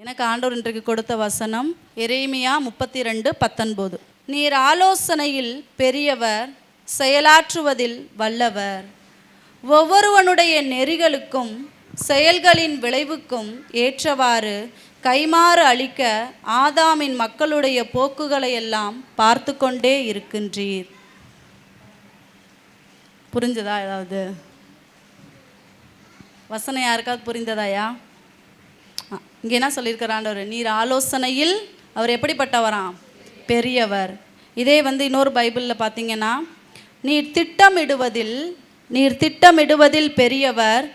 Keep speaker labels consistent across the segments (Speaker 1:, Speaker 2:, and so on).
Speaker 1: எனக்கு ஆண்டவர் இன்றைக்கு கொடுத்த வசனம் எரேமியா 32:19. நீர் ஆலோசனையில் பெரியவர், செயலாற்றுவதில் வல்லவர். ஒவ்வொருவனுடைய நெறிகளுக்கும் செயல்களின் விளைவுக்கும் ஏற்றவாறு கைமாறு அளிக்க ஆதாமின் மக்களுடைய போக்குகளை எல்லாம் பார்த்து கொண்டே இருக்கின்றீர். புரிஞ்சதா? ஏதாவது வசனம் யாருக்காவது புரிந்ததாயா? இங்கே என்ன சொல்லியிருக்கிற ஆண்டவர்? நீர் ஆலோசனையில் அவர் எப்படிப்பட்டவராம்? பெரியவர். இதே இன்னொரு பைபிளில் பார்த்தீங்கன்னா, நீர் திட்டமிடுவதில் பெரியவர்,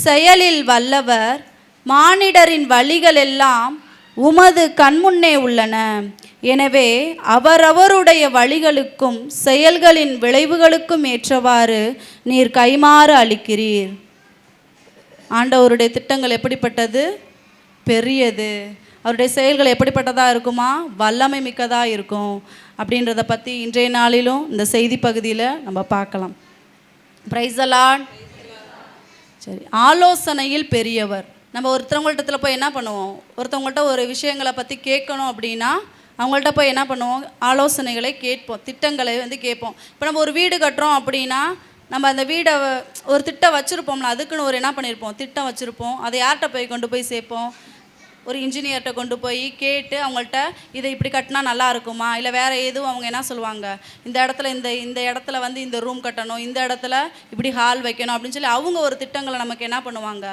Speaker 1: செயலில் வல்லவர், மானிடரின் வழிகள் எல்லாம் உமது கண்முன்னே உள்ளன. எனவே அவரவருடைய வழிகளுக்கும் செயல்களின் விளைவுகளுக்கும் ஏற்றவாறு நீர் கைமாறு அளிக்கிறீர். ஆண்டவருடைய திட்டங்கள் எப்படிப்பட்டது? பெரியது. அவருடைய செயல்கள் எப்படிப்பட்டதாக இருக்குமா? வல்லமை மிக்கதாக இருக்கும். அப்படின்றத பற்றி இன்றைய நாளிலும் இந்த செய்தி பகுதியில் நம்ம பார்க்கலாம். Praise the Lord. சரி, ஆலோசனையில் பெரியவர். நம்ம ஒருத்தவங்கள்ட்ட போய் என்ன பண்ணுவோம்? ஒருத்தவங்கள்ட்ட ஒரு விஷயங்களை பற்றி கேட்கணும் அப்படின்னா அவங்கள்ட்ட போய் என்ன பண்ணுவோம்? ஆலோசனைகளை கேட்போம், திட்டங்களை கேட்போம். இப்போ நம்ம ஒரு வீடு கட்டுறோம் அப்படின்னா நம்ம அந்த வீடை ஒரு திட்டம் வச்சுருப்போம்ல, அதுக்குன்னு ஒரு என்ன பண்ணியிருப்போம்? திட்டம் வச்சுருப்போம். அதை யார்கிட்ட போய் கொண்டு போய் சேர்ப்போம்? ஒரு இன்ஜினியர்கிட்ட கொண்டு போய் கேட்டு அவங்கள்ட்ட இதை இப்படி கட்டினா நல்லா இருக்குமா, இல்லை வேறு எதுவும் அவங்க என்ன சொல்லுவாங்க, இந்த இடத்துல இந்த இடத்துல இந்த ரூம் கட்டணும், இந்த இடத்துல இப்படி ஹால் வைக்கணும் அப்படின்னு சொல்லி அவங்க ஒரு திட்டங்களை நமக்கு என்ன பண்ணுவாங்க?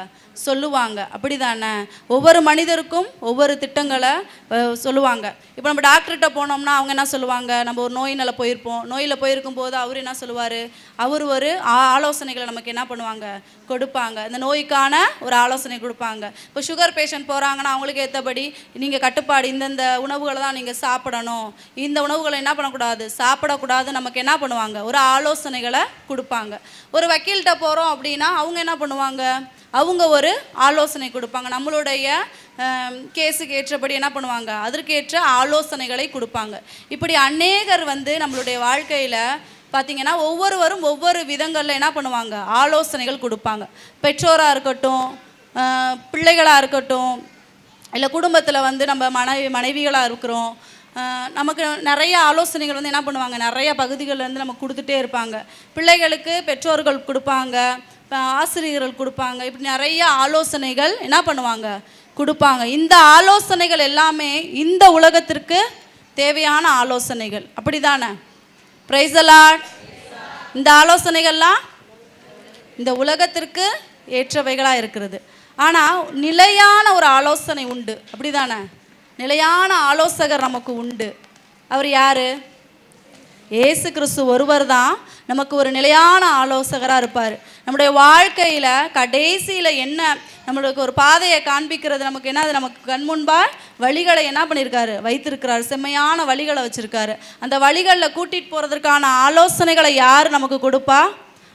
Speaker 1: சொல்லுவாங்க. அப்படி தானே? ஒவ்வொரு மனிதருக்கும் ஒவ்வொரு திட்டங்களை சொல்லுவாங்க. இப்போ நம்ம டாக்டர்கிட்ட போனோம்னா அவங்க என்ன சொல்லுவாங்க? நம்ம ஒரு நோயினால் போயிருப்போம். நோயில் போயிருக்கும் போது அவர் என்ன சொல்லுவார்? அவர் ஒரு ஆலோசனைகளை நமக்கு என்ன பண்ணுவாங்க? கொடுப்பாங்க. இந்த நோய்க்கான ஒரு ஆலோசனை கொடுப்பாங்க. இப்போ சுகர் பேஷண்ட் போகிறாங்கன்னா அவங்களுக்கு ஏற்றபடி நீங்கள் கட்டுப்பாடு, இந்தந்த உணவுகளை தான் நீங்கள் சாப்பிடணும், இந்த உணவுகளை என்ன பண்ணக்கூடாது, சாப்பிடக்கூடாது, நமக்கு என்ன பண்ணுவாங்க? ஒரு ஆலோசனைகளை கொடுப்பாங்க. ஒரு வக்கீல்கிட்ட போகிறோம் அப்படின்னா அவங்க என்ன பண்ணுவாங்க? அவங்க ஒரு ஆலோசனை கொடுப்பாங்க. நம்மளுடைய கேஸுக்கு ஏற்றபடி என்ன பண்ணுவாங்க? அதற்கேற்ற ஆலோசனைகளை கொடுப்பாங்க. இப்படி அநேகர் நம்மளுடைய வாழ்க்கையில் பார்த்திங்கன்னா ஒவ்வொருவரும் ஒவ்வொரு விதங்களில் என்ன பண்ணுவாங்க? ஆலோசனைகள் கொடுப்பாங்க. பெற்றோராக இருக்கட்டும், பிள்ளைகளாக இருக்கட்டும், இல்லை குடும்பத்தில் நம்ம மனைவிகளாக இருக்கிறோம், நமக்கு நிறைய ஆலோசனைகள் என்ன பண்ணுவாங்க? நிறைய பகுதிகளில் நம்ம கொடுத்துட்டே இருப்பாங்க. பிள்ளைகளுக்கு பெற்றோர்கள் கொடுப்பாங்க, ஆசிரியர்கள் கொடுப்பாங்க. இப்படி நிறைய ஆலோசனைகள் என்ன பண்ணுவாங்க? கொடுப்பாங்க. இந்த ஆலோசனைகள் எல்லாமே இந்த உலகத்திற்கு தேவையான ஆலோசனைகள். அப்படி தானே? Praise the Lord. இந்த ஆலோசனைகள்லாம் இந்த உலகத்திற்கு ஏற்றவைகளாக இருக்கிறது. ஆனால் நிலையான ஒரு ஆலோசனை உண்டு. அப்படி தானே? நிலையான ஆலோசகர் நமக்கு உண்டு. அவர் யார்? இயேசு கிறிஸ்து ஒருவர் தான் நமக்கு ஒரு நிலையான ஆலோசகராக இருப்பார். நம்முடைய வாழ்க்கையில் கடைசியில் என்ன நம்மளுக்கு ஒரு பாதையை காண்பிக்கிறது, நமக்கு என்ன, நமக்கு கண்முன்பால் வழிகளை என்ன பண்ணியிருக்காரு? வைத்திருக்கிறார். செம்மையான வழிகளை வச்சுருக்காரு. அந்த வழிகளில் கூட்டிகிட்டு போகிறதுக்கான ஆலோசனைகளை யார் நமக்கு கொடுப்பா?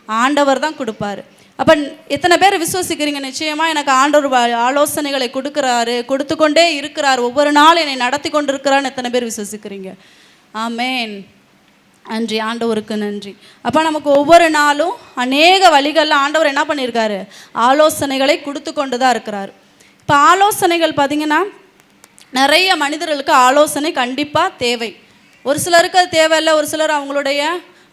Speaker 1: ஆண்டவர் தான் கொடுப்பார். அப்போ எத்தனை பேர் விசுவசிக்கிறீங்க? நிச்சயமாக எனக்கு ஆண்டவர் ஆலோசனைகளை கொடுக்குறாரு, கொடுத்து கொண்டே இருக்கிறார், ஒவ்வொரு நாள் என்னை நடத்தி கொண்டு இருக்கிறான்னு எத்தனை பேர் விசுவசிக்கிறீங்க? ஆமேன். நன்றி, ஆண்டவருக்கு நன்றி. அப்போ நமக்கு ஒவ்வொரு நாளும் அநேக வழிகளில் ஆண்டவர் என்ன பண்ணியிருக்காரு? ஆலோசனைகளை கொடுத்து கொண்டு தான் இருக்கிறார். இப்போ ஆலோசனைகள் பார்த்திங்கன்னா நிறைய மனிதர்களுக்கு ஆலோசனை கண்டிப்பாக தேவை. ஒரு சிலருக்கு அது தேவையில்லை. ஒரு சிலர்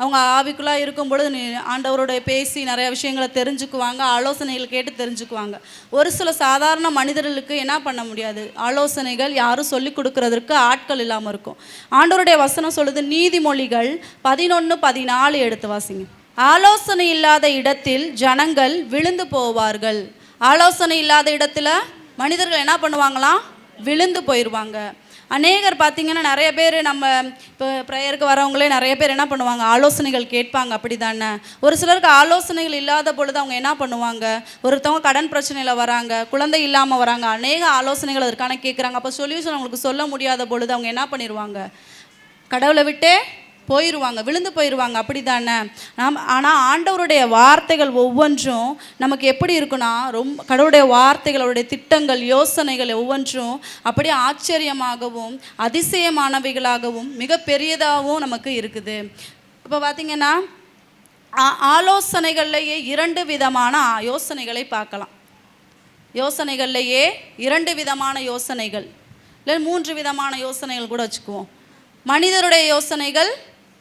Speaker 1: அவங்க ஆவிக்குள்ளாக இருக்கும் பொழுது ஆண்டவருடைய பேசி நிறைய விஷயங்களை தெரிஞ்சுக்குவாங்க, ஆலோசனைகள் கேட்டு தெரிஞ்சுக்குவாங்க. ஒரு சில சாதாரண மனிதர்களுக்கு என்ன பண்ண முடியாது? ஆலோசனைகள் யாரும் சொல்லிக் கொடுக்கறதற்கு ஆட்கள் இல்லாமல் இருக்கும். ஆண்டவருடைய வசனம் சொல்லுது, நீதிமொழிகள் 11:14 எடுத்து வாசிங்க. ஆலோசனை இல்லாத இடத்தில் ஜனங்கள் விழுந்து போவார்கள். ஆலோசனை இல்லாத இடத்துல மனிதர்கள் என்ன பண்ணுவாங்களாம்? விழுந்து போயிடுவாங்க. அநேகர் பார்த்திங்கன்னா நிறைய பேர் நம்ம இப்போ ப்ரேயருக்கு வரவங்களே நிறைய பேர் என்ன பண்ணுவாங்க? ஆலோசனைகள் கேட்பாங்க. அப்படி தானே? ஒரு சிலருக்கு ஆலோசனைகள் இல்லாத பொழுது அவங்க என்ன பண்ணுவாங்க? ஒருத்தவங்க கடன் பிரச்சனையில் வராங்க, குழந்தை இல்லாமல் வராங்க, அநேக ஆலோசனைகள் அதற்கான கேட்குறாங்க. அப்போ சொல்யூஷன் அவங்களுக்கு சொல்ல முடியாத பொழுது அவங்க என்ன பண்ணிடுவாங்க? கடவுளை விட்டே போயிடுவாங்க, விழுந்து போயிடுவாங்க. அப்படி தானே? ஆனால் ஆண்டவருடைய வார்த்தைகள் ஒவ்வொன்றும் நமக்கு எப்படி இருக்குன்னா, ரொம்ப கடவுளுடைய வார்த்தைகள், அவருடைய திட்டங்கள், யோசனைகள் ஒவ்வொன்றும் அப்படியே ஆச்சரியமாகவும் அதிசயமானவைகளாகவும் மிக பெரியதாகவும் நமக்கு இருக்குது. இப்போ பார்த்திங்கன்னா ஆலோசனைகள்லேயே 2 விதமான யோசனைகளை பார்க்கலாம். யோசனைகள்லையே 2 விதமான யோசனைகள், இல்லை 3 விதமான யோசனைகள் கூட வச்சுக்குவோம். மனிதருடைய யோசனைகள்,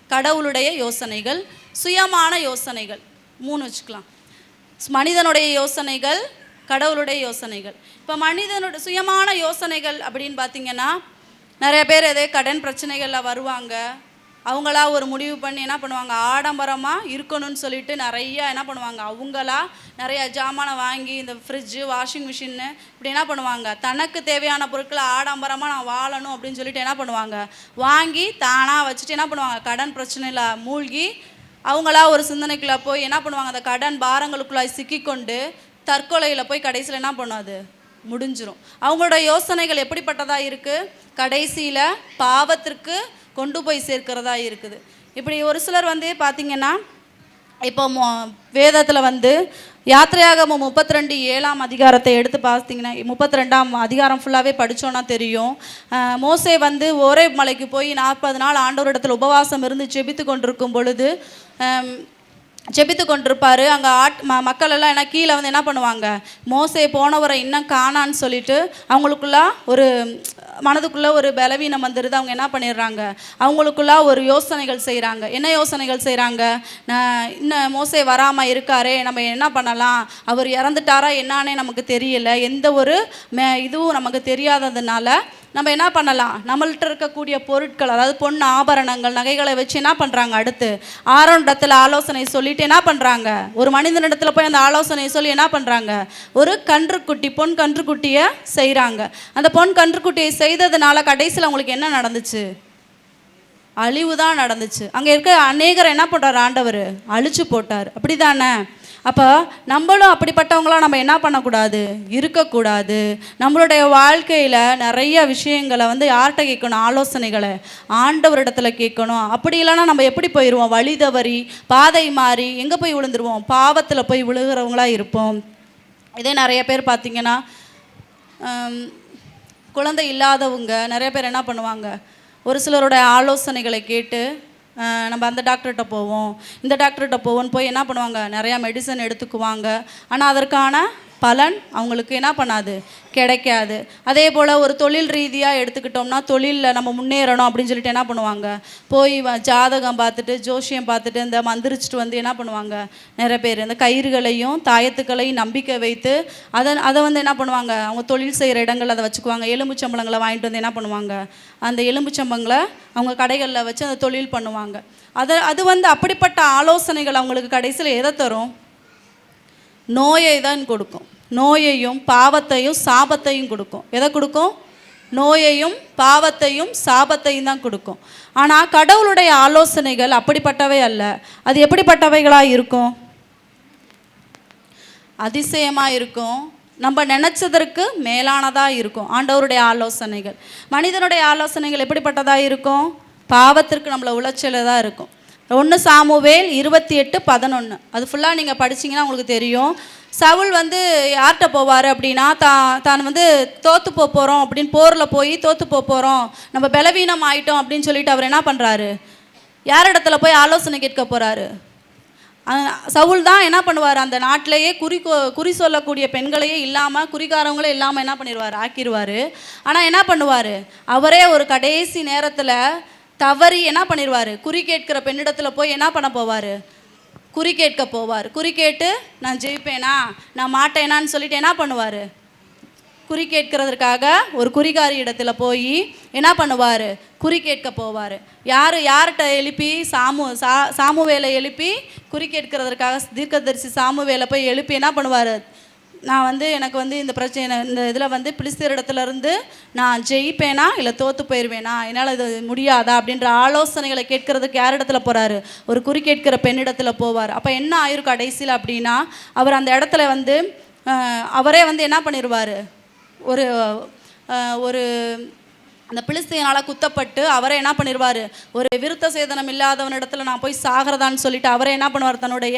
Speaker 1: கடவுளுடைய யோசனைகள், சுயமான யோசனைகள் 3 வச்சுக்கலாம். மனிதனுடைய யோசனைகள், கடவுளுடைய யோசனைகள். இப்போ மனிதனுடைய சுயமான யோசனைகள் அப்படின்னு பார்த்திங்கன்னா, நிறைய பேர் எதே கடன் பிரச்சனைகளில் வருவாங்க. அவங்களா ஒரு முடிவு பண்ணி என்ன பண்ணுவாங்க, ஆடம்பரமாக இருக்கணும்னு சொல்லிட்டு நிறையா என்ன பண்ணுவாங்க, அவங்களா நிறையா ஜாமானை வாங்கி இந்த ஃப்ரிட்ஜு, வாஷிங் மிஷின்னு இப்படி என்ன பண்ணுவாங்க, தனக்கு தேவையான பொருட்களை ஆடம்பரமாக நான் வாழணும் அப்படின்னு சொல்லிட்டு என்ன பண்ணுவாங்க, வாங்கி தானாக வச்சுட்டு என்ன பண்ணுவாங்க, கடன் பிரச்சனையில் மூழ்கி அவங்களா ஒரு சிந்தனைக்குள்ளே போய் என்ன பண்ணுவாங்க, அந்த கடன் பாரங்களுக்குள்ளே சிக்கிக்கொண்டு தற்கொலையில் போய் கடைசியில் என்ன பண்ணும், அது முடிஞ்சிடும். அவங்களோட யோசனைகள் எப்படிப்பட்டதாக இருக்குது, கடைசியில் பாவத்திற்கு கொண்டு போய் சேர்க்கிறதா இருக்குது. இப்படி ஒரு சிலர் வந்து பார்த்திங்கன்னா, இப்போ வேதத்தில் யாத்திரையாகமம் 32:7 அதிகாரத்தை எடுத்து பார்த்தீங்கன்னா, 32ஆம் அதிகாரம் ஃபுல்லாகவே படித்தோன்னா தெரியும். மோசே ஓரேப் மலைக்கு போய் 40 நாள் ஆண்டவரிடத்தில் உபவாசம் இருந்து ஜெபித்து கொண்டிருக்கும் பொழுது ஜெபித்து கொண்டிருப்பார். அங்கே மக்கள் எல்லாம் என்ன கீழே என்ன பண்ணுவாங்க, மோசே போனவரை இன்னும் காணான்னு சொல்லிட்டு அவங்களுக்குள்ள ஒரு மனதுக்குள்ளே ஒரு பலவீனம் வந்துடுது. அவங்க என்ன பண்ணிடுறாங்க, அவங்களுக்குள்ள ஒரு யோசனைகள் செய்கிறாங்க. என்ன யோசனைகள் செய்கிறாங்க, இன்னும் மோசே வராமல் இருக்காரே, நம்ம என்ன பண்ணலாம், அவர் இறந்துட்டாரா என்னானே நமக்கு தெரியல, எந்த ஒரு இதுவும் நமக்கு தெரியாததுனால நம்ம என்ன பண்ணலாம், நம்மள்கிட்ட இருக்கக்கூடிய பொருட்கள், அதாவது பொன் ஆபரணங்கள், நகைகளை வச்சு என்ன பண்ணுறாங்க, அடுத்து ஆரோனிடத்தில் ஆலோசனை சொல்லிட்டு என்ன பண்ணுறாங்க, ஒரு மனிதனிடத்தில் போய் அந்த ஆலோசனையை சொல்லி என்ன பண்ணுறாங்க, ஒரு கன்றுக்குட்டி, பொன் கன்றுக்குட்டியை செய்கிறாங்க. அந்த பொன் கன்றுக்குட்டியை செய்ததுனால கடைசியில் அவங்களுக்கு என்ன நடந்துச்சு, அழிவு தான் நடந்துச்சு. அங்கே இருக்க அநேகரை என்ன பண்ணுறார், ஆண்டவர் அழிச்சு போட்டார். அப்படி தானே? அப்போ நம்மளும் அப்படிப்பட்டவங்களாம் நம்ம என்ன பண்ணக்கூடாது, இருக்கக்கூடாது. நம்மளுடைய வாழ்க்கையில் நிறைய விஷயங்களை யார்கிட்ட கேட்கணும், ஆலோசனைகளை ஆண்டவரிடத்தில் கேட்கணும். அப்படி இல்லைன்னா நம்ம எப்படி போயிடுவோம், வழி தவறி பாதை மாறி எங்கே போய் விழுந்துருவோம், பாவத்தில் போய் விழுகிறவங்களாக இருப்போம். இதே நிறைய பேர் பார்த்திங்கன்னா, குழந்தை இல்லாதவங்க நிறைய பேர் என்ன பண்ணுவாங்க, ஒரு சிலருடைய ஆலோசனைகளை கேட்டு நம்ம அந்த டாக்டர்கிட்ட போவோம், இந்த டாக்டர்கிட்ட போவோன்னு போய் என்ன பண்ணுவாங்க, நிறையா மெடிசன் எடுத்துக்குவாங்க. ஆனால் அதற்கான பலன் அவங்களுக்கு என்ன பண்ணாது, கிடைக்காது. அதே போல் ஒரு தொழில் ரீதியாக எடுத்துக்கிட்டோம்னா, தொழிலில் நம்ம முன்னேறணும் அப்படின்னு சொல்லிட்டு என்ன பண்ணுவாங்க, போய் ஜாதகம் பார்த்துட்டு ஜோசியம் பார்த்துட்டு இந்த மந்திரிச்சிட்டு என்ன பண்ணுவாங்க, நிறைய பேர் இந்த கயிறுகளையும் தாயத்துக்களையும் நம்பிக்கை வைத்து அதை என்ன பண்ணுவாங்க, அவங்க தொழில் செய்கிற இடங்கள் அதை வச்சுக்குவாங்க. எலும்புச்சம்பளங்களை வாங்கிட்டு என்ன பண்ணுவாங்க, அந்த எலும்புச்சம்பங்களை அவங்க கடைகளில் வச்சு அந்த தொழில் பண்ணுவாங்க. அது அப்படிப்பட்ட ஆலோசனைகள் அவங்களுக்கு கடைசியில் எதை தரும், நோயை தான் கொடுக்கும். நோயையும் பாவத்தையும் சாபத்தையும் கொடுக்கும். எதை கொடுக்கும், நோயையும் பாவத்தையும் சாபத்தையும் தான் கொடுக்கும். ஆனால் கடவுளுடைய ஆலோசனைகள் அப்படிப்பட்டவை அல்ல. அது எப்படிப்பட்டவைகளாக இருக்கும், அதிசயமாக இருக்கும், நம்ம நினச்சதற்கு மேலானதாக இருக்கும். ஆண்டவருடைய ஆலோசனைகள், மனிதனுடைய ஆலோசனைகள் எப்படிப்பட்டதாக இருக்கும், பாவத்திற்கு நம்மளை உளைச்சலாக இருக்கும். 1 சாமுவேல் 28:11 அது ஃபுல்லாக நீங்கள் படிச்சிங்கன்னா உங்களுக்கு தெரியும். சவுல் யார்கிட்ட போவார் அப்படின்னா, தான் தோற்று போகிறோம் அப்படின்னு, போரில் போய் தோற்று போகிறோம், நம்ம பலவீனம் ஆகிட்டோம் அப்படின்னு சொல்லிட்டு அவர் என்ன பண்ணுறாரு, யார் இடத்துல போய் ஆலோசனை கேட்க போகிறாரு. சவுல் தான் என்ன பண்ணுவார், அந்த நாட்டிலேயே குறி சொல்லக்கூடிய பெண்களையே இல்லாமல், குறிக்காரவங்களே இல்லாமல் என்ன பண்ணிடுவார், ஆக்கிடுவார். ஆனால் என்ன பண்ணுவார், அவரே ஒரு கடைசி நேரத்தில் தவறி என்ன பண்ணிடுவார், குறி கேட்கிற பெண்ணிடத்தில் போய் என்ன பண்ண போவார், குறி கேட்க போவார். குறி கேட்டு நான் ஜெயிப்பேனா நான் மாட்டேனான்னு சொல்லிட்டு என்ன பண்ணுவார், குறி கேட்கறதுக்காக ஒரு குறிகாரி இடத்துல போய் என்ன பண்ணுவார், குறி கேட்க போவார். யார்கிட்ட எழுப்பி, சாமுவேலை எழுப்பி குறி கேட்கறதுக்காக தீர்க்கதரிசி சாமுவேலை போய் எழுப்பி என்ன பண்ணுவார், நான் எனக்கு இந்த பிரச்சனை, இந்த இதில் பிலிஸ்தீர் இடத்துலேருந்து நான் ஜெயிப்பேனா இல்லை தோற்று போயிடுவேனா, என்னால் இது முடியாதா அப்படின்ற ஆலோசனைகளை கேட்கறதுக்கு யார் இடத்துல போகிறாரு, ஒரு குறி கேட்கிற பெண்ணிடத்தில் போவார். அப்போ என்ன ஆயிரும் கடைசியில் அப்படின்னா, அவர் அந்த இடத்துல அவரே என்ன பண்ணிடுவார், ஒரு அந்த பிலிஸ்தீனால் குத்தப்பட்டு அவரை என்ன பண்ணிடுவார், ஒரு விருத்த சேதனம் இல்லாதவனிடத்துல நான் போய் சாகிறதான்னு சொல்லிட்டு அவரை என்ன பண்ணுவார், தன்னுடைய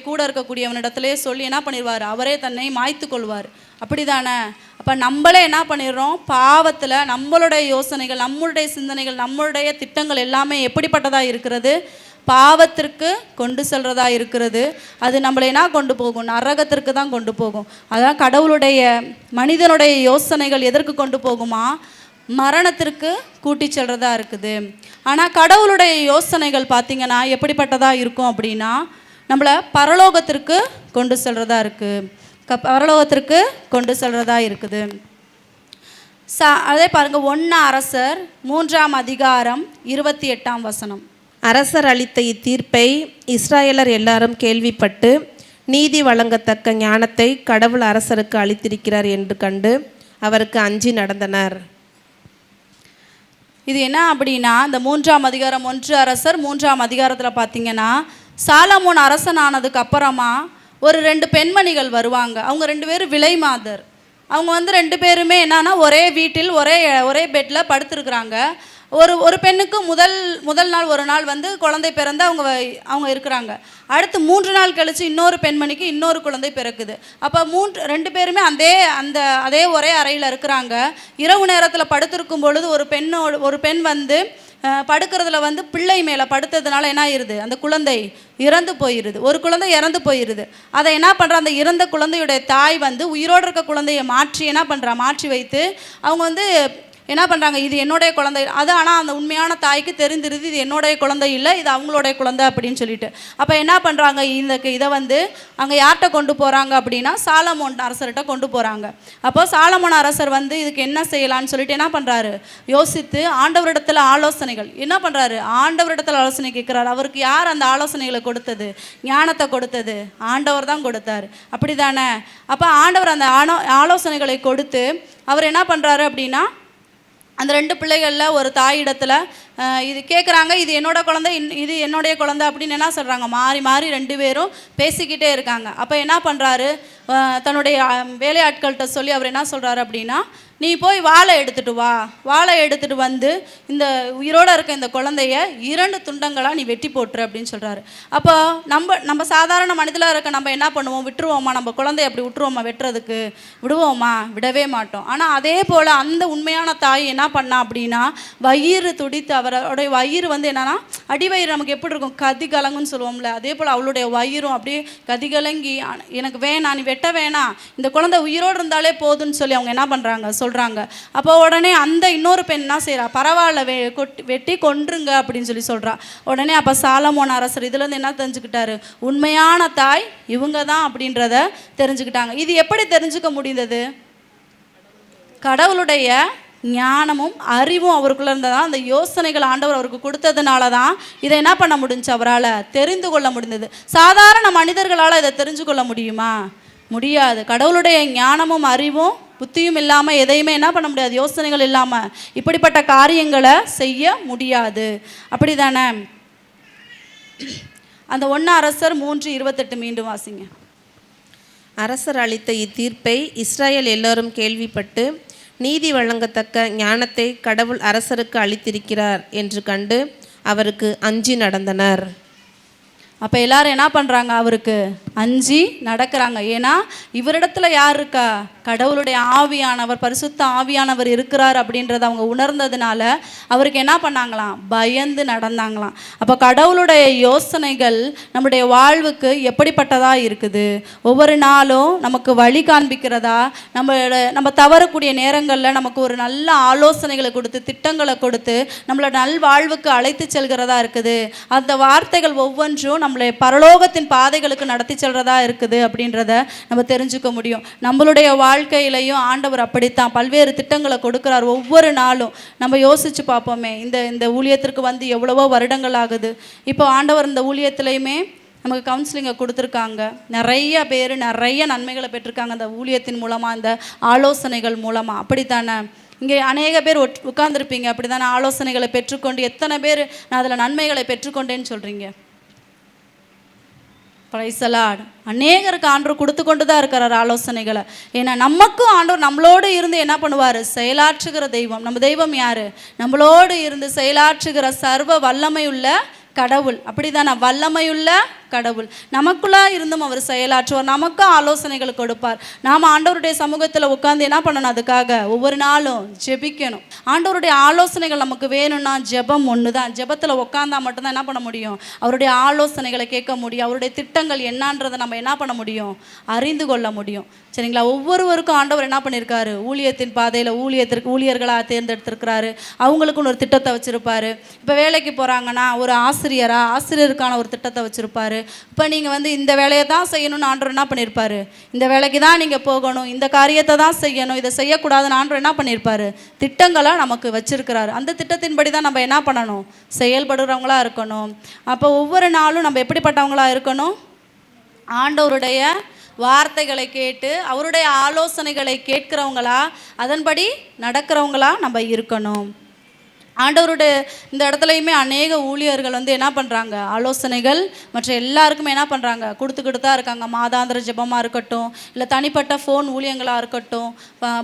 Speaker 1: கூட இருக்கக்கூடியவனிடத்துலேயே சொல்லி என்ன பண்ணிடுவார், அவரே தன்னை மாய்த்து கொள்வார். அப்படி தானே? அப்போ நம்மளே என்ன பண்ணிடுறோம், பாவத்தில் நம்மளுடைய யோசனைகள், நம்மளுடைய சிந்தனைகள், நம்மளுடைய திட்டங்கள் எல்லாமே எப்படிப்பட்டதாக இருக்கிறது, பாவத்திற்கு கொண்டு செல்றதா இருக்கிறது. அது நம்மளை என்ன கொண்டு போகும்? நரகத்திற்கு தான் கொண்டு போகும். அதான் கடவுளுடைய மனிதனுடைய யோசனைகள் எதற்கு கொண்டு போகுமா? மரணத்திற்கு கூட்டி செல்றதா இருக்குது. ஆனால் கடவுளுடைய யோசனைகள் பார்த்திங்கன்னா எப்படிப்பட்டதாக இருக்கும் அப்படின்னா, நம்மளை பரலோகத்திற்கு கொண்டு செல்றதா இருக்குது. பரலோகத்திற்கு கொண்டு செல்றதா இருக்குது. அதே பாருங்கள், 1 அரசர் 3ஆம் அதிகாரம் 28ஆம் வசனம்.
Speaker 2: அரசர் அளித்த இத்தீர்ப்பை இஸ்ராயலர் எல்லாரும் கேள்விப்பட்டு நீதி வழங்கத்தக்க ஞானத்தை கடவுள் அரசருக்கு அளித்திருக்கிறார் என்று கண்டு அவருக்கு அஞ்சி நடந்தனர்.
Speaker 1: இது என்ன அப்படின்னா, இந்த 3ஆம் அதிகாரம் 1 அரசர் 3ஆம் அதிகாரத்தில் பார்த்தீங்கன்னா, சாலமோன் அரசனானதுக்கு அப்புறமா ஒரு 2 பெண்மணிகள் வருவாங்க. அவங்க 2 பேரும் விலை மாதர். அவங்க 2 பேருமே என்னன்னா ஒரே வீட்டில் ஒரே பெட்டில் படுத்துருக்குறாங்க. ஒரு பெண்ணுக்கு முதல் நாள் ஒரு நாள் குழந்தை பிறந்து அவங்க இருக்கிறாங்க. அடுத்து 3 நாள் கழித்து இன்னொரு பெண்மணிக்கு இன்னொரு குழந்தை பிறக்குது. அப்போ 2 பேருமே அதே ஒரே அறையில் இருக்கிறாங்க. இரவு நேரத்தில் படுத்திருக்கும் பொழுது ஒரு பெண் படுக்கிறதுல பிள்ளை மேலே படுத்ததுனால என்ன ஆயிடுது? அந்த குழந்தை இறந்து போயிடுது. ஒரு குழந்தை இறந்து போயிடுது. அதை என்ன பண்ணுறா? அந்த இறந்த குழந்தையுடைய தாய் உயிரோடு இருக்க குழந்தையை மாற்றி வைத்து அவங்க என்ன பண்ணுறாங்க? இது என்னுடைய குழந்தை. அது ஆனால் அந்த உண்மையான தாய்க்கு தெரிஞ்சிருது இது என்னுடைய குழந்தை இல்லை, இது அவங்களுடைய குழந்தை அப்படின்னு சொல்லிட்டு. அப்போ என்ன பண்ணுறாங்க? இதை அங்கே யார்கிட்ட கொண்டு போகிறாங்க அப்படின்னா, சாலமோன் அரசர்கிட்ட கொண்டு போகிறாங்க. அப்போ சாலமோன் அரசர் இதுக்கு என்ன செய்யலான்னு சொல்லிட்டு என்ன பண்ணுறாரு? யோசித்து ஆண்டவரிடத்தில் ஆலோசனைகள் என்ன பண்ணுறாரு? ஆண்டவரிடத்தில் ஆலோசனை கேட்குறாரு. அவருக்கு யார் அந்த ஆலோசனைகளை கொடுத்தது? ஞானத்தை கொடுத்தது ஆண்டவர் தான் கொடுத்தாரு. அப்படி தானே? அப்போ ஆண்டவர் அந்த ஆலோசனைகளை கொடுத்து அவர் என்ன பண்ணுறாரு அப்படின்னா, அந்த 2 பிள்ளைகளில் ஒரு தாயிடத்தில் இது கேட்குறாங்க, இது என்னோட குழந்தை, இது என்னுடைய குழந்தை அப்படின்னு என்ன சொல்கிறாங்க? மாறி மாறி 2 பேரும் பேசிக்கிட்டே இருக்காங்க. அப்போ என்ன பண்ணுறாரு? தன்னுடைய வேலையாட்கள்கிட்ட சொல்லி அவர் என்ன சொல்கிறாரு அப்படின்னா, நீ போய் வாழை எடுத்துகிட்டு வா. வாழை எடுத்துகிட்டு இந்த உயிரோடு இருக்க இந்த குழந்தைய 2 துண்டங்களாக நீ வெட்டி போட்டுரு அப்படின்னு சொல்கிறாரு. அப்போ நம்ம சாதாரண மனிதனாக இருக்க நம்ம என்ன பண்ணுவோம்? விட்டுருவோமா? நம்ம குழந்தைய அப்படி விட்டுருவோமா? வெட்டுறதுக்கு விடுவோமா? விடவே மாட்டோம். ஆனால் அதே போல் அந்த உண்மையான தாய் என்ன பண்ணா அப்படின்னா, வயிறு துடித்து அவருடைய வயிறு என்னென்னா அடிவயிறு நமக்கு எப்படி இருக்கும்? கதி கலங்குன்னு சொல்லுவோம்ல, அதே போல் அவளுடைய வயிறும் அப்படியே கதி கலங்கி, எனக்கு வேணாம், நீ வெட்ட வேணாம், இந்த குழந்தை உயிரோடு இருந்தாலே போதுன்னு சொல்லி அவங்க என்ன பண்ணுறாங்க? சொல்கிறாங்க. அப்போ உடனே அந்த இன்னொரு பெண் என்ன செய்கிறா? பரவாயில்ல, வெட்டி கொன்றுங்க அப்படின்னு சொல்கிறா. உடனே அப்போ சாலமோன் அரசர் இதுலேருந்து என்ன தெரிஞ்சுக்கிட்டாரு? உண்மையான தாய் இவங்க தான் அப்படின்றத தெரிஞ்சுக்கிட்டாங்க. இது எப்படி தெரிஞ்சுக்க முடிந்தது? கடவுளுடைய ஞானமும் அறிவும் அவருக்குள்ளே இருந்ததான், அந்த யோசனைகள் ஆண்டவர் அவருக்கு கொடுத்ததுனால தான் இதை என்ன பண்ண முடிஞ்சு? அவரால் தெரிந்து கொள்ள முடிந்தது. சாதாரண மனிதர்களால் இதை தெரிஞ்சு கொள்ள முடியுமா? முடியாது. கடவுளுடைய ஞானமும் அறிவும் புத்தியும் இல்லாமல் எதையுமே என்ன பண்ண முடியாது? யோசனைகள் இல்லாமல் இப்படிப்பட்ட காரியங்களை செய்ய முடியாது. அப்படி தானே? அந்த 1 அரசர் 3:28 மீண்டும் வாசிங்க.
Speaker 2: அரசர் அளித்த இத்தீர்ப்பை இஸ்ராயல் எல்லோரும் கேள்விப்பட்டு நீதி வழங்கத்தக்க ஞானத்தை கடவுள் அரசருக்கு அளித்திருக்கிறார் என்று கண்டு அவருக்கு அஞ்சி நடந்தனர்.
Speaker 1: அப்போ எல்லாரும் என்ன பண்ணுறாங்க? அவருக்கு அஞ்சி நடக்கிறாங்க. ஏன்னா இவரிடத்துல யார் இருக்கா? கடவுளுடைய ஆவியானவர், பரிசுத்த ஆவியானவர் இருக்கிறார் அப்படின்றத அவங்க உணர்ந்ததுனால அவருக்கு என்ன பண்ணாங்களாம்? பயந்து நடந்தாங்களாம். அப்போ கடவுளுடைய யோசனைகள் நம்முடைய வாழ்வுக்கு எப்படிப்பட்டதாக இருக்குது? ஒவ்வொரு நாளும் நமக்கு வழி காண்பிக்கிறதா? நம்ம தவறக்கூடிய நேரங்களில் நமக்கு ஒரு நல்ல ஆலோசனைகளை கொடுத்து, திட்டங்களை கொடுத்து நம்மளோட நல்வாழ்வுக்கு அழைத்து செல்கிறதா இருக்குது. அந்த வார்த்தைகள் ஒவ்வொன்றும் நம்மளை பரலோகத்தின் பாதைகளுக்கு நடத்தி செல்றதா இருக்குது அப்படின்றத நம்ம தெரிஞ்சுக்க முடியும். நம்மளுடைய வாழ்க்கையிலையும் ஆண்டவர் அப்படித்தான் பல்வேறு திட்டங்களை கொடுக்குறார் ஒவ்வொரு நாளும். நம்ம யோசிச்சு பார்ப்போமே, இந்த ஊழியத்திற்கு எவ்வளவோ வருடங்கள் ஆகுது. இப்போ ஆண்டவர் இந்த ஊழியத்திலையுமே நமக்கு கவுன்சிலிங்கை கொடுத்துருக்காங்க. நிறைய பேர் நிறைய நன்மைகளை பெற்றிருக்காங்க இந்த ஊழியத்தின் மூலமாக, இந்த ஆலோசனைகள் மூலமாக. அப்படித்தானே? இங்கே அநேக பேர் உட்கார்ந்துருப்பீங்க, அப்படி தானே? ஆலோசனைகளை பெற்றுக்கொண்டு எத்தனை பேர் நான் அதில் நன்மைகளை பெற்றுக்கொண்டேன்னு சொல்கிறீங்க? Praise the Lord. அநேகருக்கு ஆண்டவர் கொடுத்து கொண்டு தான் இருக்கிறார் ஆலோசனைகளை. ஏன்னா நமக்கும் ஆண்டவர் நம்மளோடு இருந்து என்ன பண்ணுவார்? செயலாற்றுகிற தெய்வம். நம்ம தெய்வம் யார்? நம்மளோடு இருந்து செயலாற்றுகிற சர்வ வல்லமையுள்ள கடவுள். அப்படி தானே? வல்லமையுள்ள கடவுள். நமக்குள்ளா இருந்தும் அவர் செயலாற்றுவார், நமக்கு ஆலோசனைகள் கொடுப்பார். நாம் ஆண்டவருடைய சமூகத்தில் உட்காந்து என்ன பண்ணணும்? அதுக்காக ஒவ்வொரு நாளும் ஜெபிக்கணும். ஆண்டவருடைய ஆலோசனைகள் நமக்கு வேணும்னா ஜெபம் ஒன்று தான். ஜெபத்தில் உட்காந்தா மட்டும்தான் என்ன பண்ண முடியும்? அவருடைய ஆலோசனைகளை கேட்க முடியும். அவருடைய திட்டங்கள் என்னன்றதை நம்ம என்ன பண்ண முடியும்? அறிந்து கொள்ள முடியும். சரிங்களா? ஒவ்வொருவருக்கும் ஆண்டவர் என்ன பண்ணியிருக்காரு? ஊழியத்தின் பாதையில் ஊழியர்களாக தேர்ந்தெடுத்திருக்கிறாரு. அவங்களுக்குன்னு ஒரு திட்டத்தை வச்சுருப்பாரு. இப்போ வேலைக்கு போகிறாங்கன்னா ஒரு ஆசிரியருக்கான ஒரு திட்டத்தை வச்சுருப்பாரு. இப்போ நீங்கள் வந்து இந்த வேலையை தான் செய்யணும்னு ஆண்டவர் என்ன பண்ணியிருப்பாரு? இந்த வேலைக்கு தான் நீங்கள் போகணும், இந்த காரியத்தை தான் செய்யணும், இதை செய்யக்கூடாதுன்னு ஆண்டவர் என்ன பண்ணியிருப்பாரு? திட்டங்களை நமக்கு வச்சுருக்கிறாரு. அந்த திட்டத்தின்படி தான் நம்ம என்ன பண்ணணும்? செயல்படுறவங்களா இருக்கணும். அப்போ ஒவ்வொரு நாளும் நம்ம எப்படிப்பட்டவங்களா இருக்கணும்? ஆண்டவருடைய வார்த்தைகளை கேட்டு அவருடைய ஆலோசனைகளை கேட்கிறவங்களா, அதன்படி நடக்கிறவங்களா நம்ம இருக்கணும். ஆண்டவருடைய இந்த இடத்துலையுமே அநேக ஊழியர்கள் வந்து என்ன பண்ணுறாங்க? ஆலோசனைகள் மற்ற எல்லாருக்குமே என்ன பண்ணுறாங்க? கொடுத்துக்கிட்டு தான் இருக்காங்க. மாதாந்திர ஜெபமாக இருக்கட்டும், இல்லை தனிப்பட்ட ஃபோன் ஊழியங்களாக இருக்கட்டும்,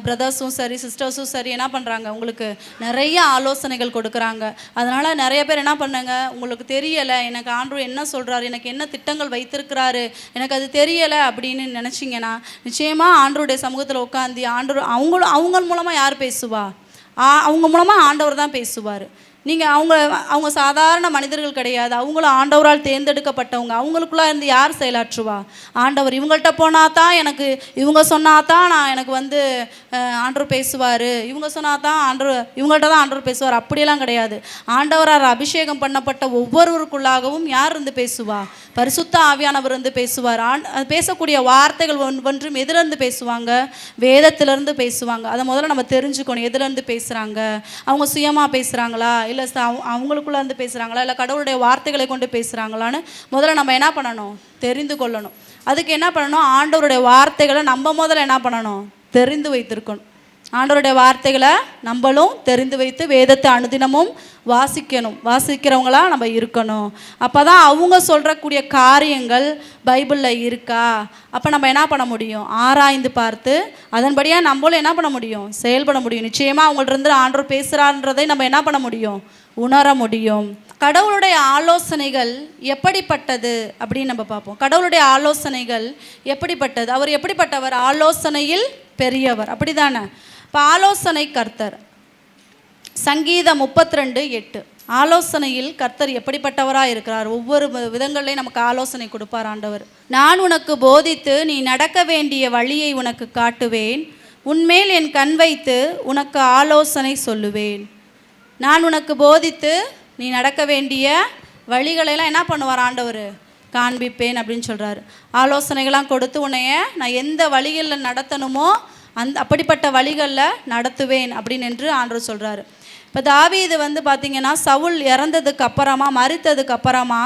Speaker 1: பிரதர்ஸும் சரி சிஸ்டர்ஸும் சரி என்ன பண்ணுறாங்க? உங்களுக்கு நிறைய ஆலோசனைகள் கொடுக்குறாங்க. அதனால் நிறைய பேர் என்ன பண்ணுங்க, உங்களுக்கு தெரியலை, எனக்கு ஆண்டவர் என்ன சொல்கிறாரு, எனக்கு என்ன திட்டங்கள் வைத்திருக்கிறாரு, எனக்கு அது தெரியலை அப்படின்னு நினச்சிங்கன்னா, நிச்சயமாக ஆண்டவருடைய சமூகத்தில் உட்காந்து ஆண்டவர் அவங்க மூலமாக யார் பேசுவா? அவங்க மூலமாக ஆண்டவர் தான் பேசுவார். நீங்கள் அவங்க சாதாரண மனிதர்கள் கிடையாது. அவங்களும் ஆண்டவரால் தேர்ந்தெடுக்கப்பட்டவங்க. அவங்களுக்குள்ளே இருந்து யார் செயலாற்றுவா? ஆண்டவர். இவங்கள்ட்ட போனால் தான் எனக்கு, இவங்க சொன்னால் தான் நான் எனக்கு வந்து ஆண்டவர் பேசுவார், இவங்க சொன்னால் தான் இவங்கள்ட்ட தான் ஆண்டவர் பேசுவார். அப்படியெல்லாம் கிடையாது. ஆண்டவரால் அபிஷேகம் பண்ணப்பட்ட ஒவ்வொருவருக்குள்ளாகவும் யார் இருந்து பேசுவா? பரிசுத்த ஆவியானவர் இருந்து பேசுவார். பேசக்கூடிய வார்த்தைகள் ஒன்றும் எதிலிருந்து பேசுவாங்க? வேதத்திலிருந்து பேசுவாங்க. அதை முதல்ல நம்ம தெரிஞ்சுக்கணும். எதிலிருந்து பேசுகிறாங்க? அவங்க சுயமாக பேசுகிறாங்களா, இல்லை அவங்களுக்குள்ளே இருந்து பேசுகிறாங்களா, இல்லை கடவுளுடைய வார்த்தைகளை கொண்டு பேசுகிறாங்களான்னு முதல்ல நம்ம என்ன பண்ணணும்? தெரிந்து கொள்ளணும். அதுக்கு என்ன பண்ணணும்? ஆண்டவருடைய வார்த்தைகளை நம்ம முதல்ல என்ன பண்ணணும்? தெரிந்து வைத்திருக்கணும். ஆண்டவருடைய வார்த்தைகளை நம்மளும் தெரிந்து வைத்து வேதத்தை அனுதினமும் வாசிக்கிறவங்களா நம்ம இருக்கணும். அப்போ தான் அவங்க சொல்கிறக்கூடிய காரியங்கள் பைபிளில் இருக்கா, அப்போ நம்ம என்ன பண்ண முடியும்? ஆராய்ந்து பார்த்து அதன்படியாக நம்மளும் என்ன பண்ண முடியும்? செயல்பட முடியும். நிச்சயமாக அவங்கள்ட்ட இருந்து ஆண்டவர் பேசுகிறான்றதை நம்ம என்ன பண்ண முடியும்? உணர முடியும். கடவுளுடைய ஆலோசனைகள் எப்படிப்பட்டது அப்படின்னு நம்ம பார்ப்போம். கடவுளுடைய ஆலோசனைகள் எப்படிப்பட்டது? அவர் எப்படிப்பட்டவர்? ஆலோசனையில் பெரியவர், அப்படி தானே? இப்போ ஆலோசனை கர்த்தர், சங்கீதம் 32:8. ஆலோசனையில் கர்த்தர் எப்படிப்பட்டவராக இருக்கிறார்? ஒவ்வொரு விதங்களையும் நமக்கு ஆலோசனை கொடுப்பார் ஆண்டவர். நான் உனக்கு போதித்து நீ நடக்க வேண்டிய வழியை உனக்கு காட்டுவேன், உன்மேல் என் கண் வைத்து உனக்கு ஆலோசனை சொல்லுவேன். நான் உனக்கு போதித்து நீ நடக்க வேண்டிய வழிகளெல்லாம் என்ன பண்ணுவார் ஆண்டவர்? காண்பிப்பேன் அப்படின்னு சொல்கிறாரு. ஆலோசனைகள்லாம் கொடுத்து உன்னைய நான் எந்த வழிகளில் நடத்தணுமோ அப்படிப்பட்ட வழிகளில் நடத்துவேன் அப்படின்னு என்று ஆண்டவர் சொல்கிறாரு. இப்போ தாவீது வந்து பார்த்திங்கன்னா சவுல் இறந்ததுக்கு அப்புறமா, மரித்ததுக்கு அப்புறமா,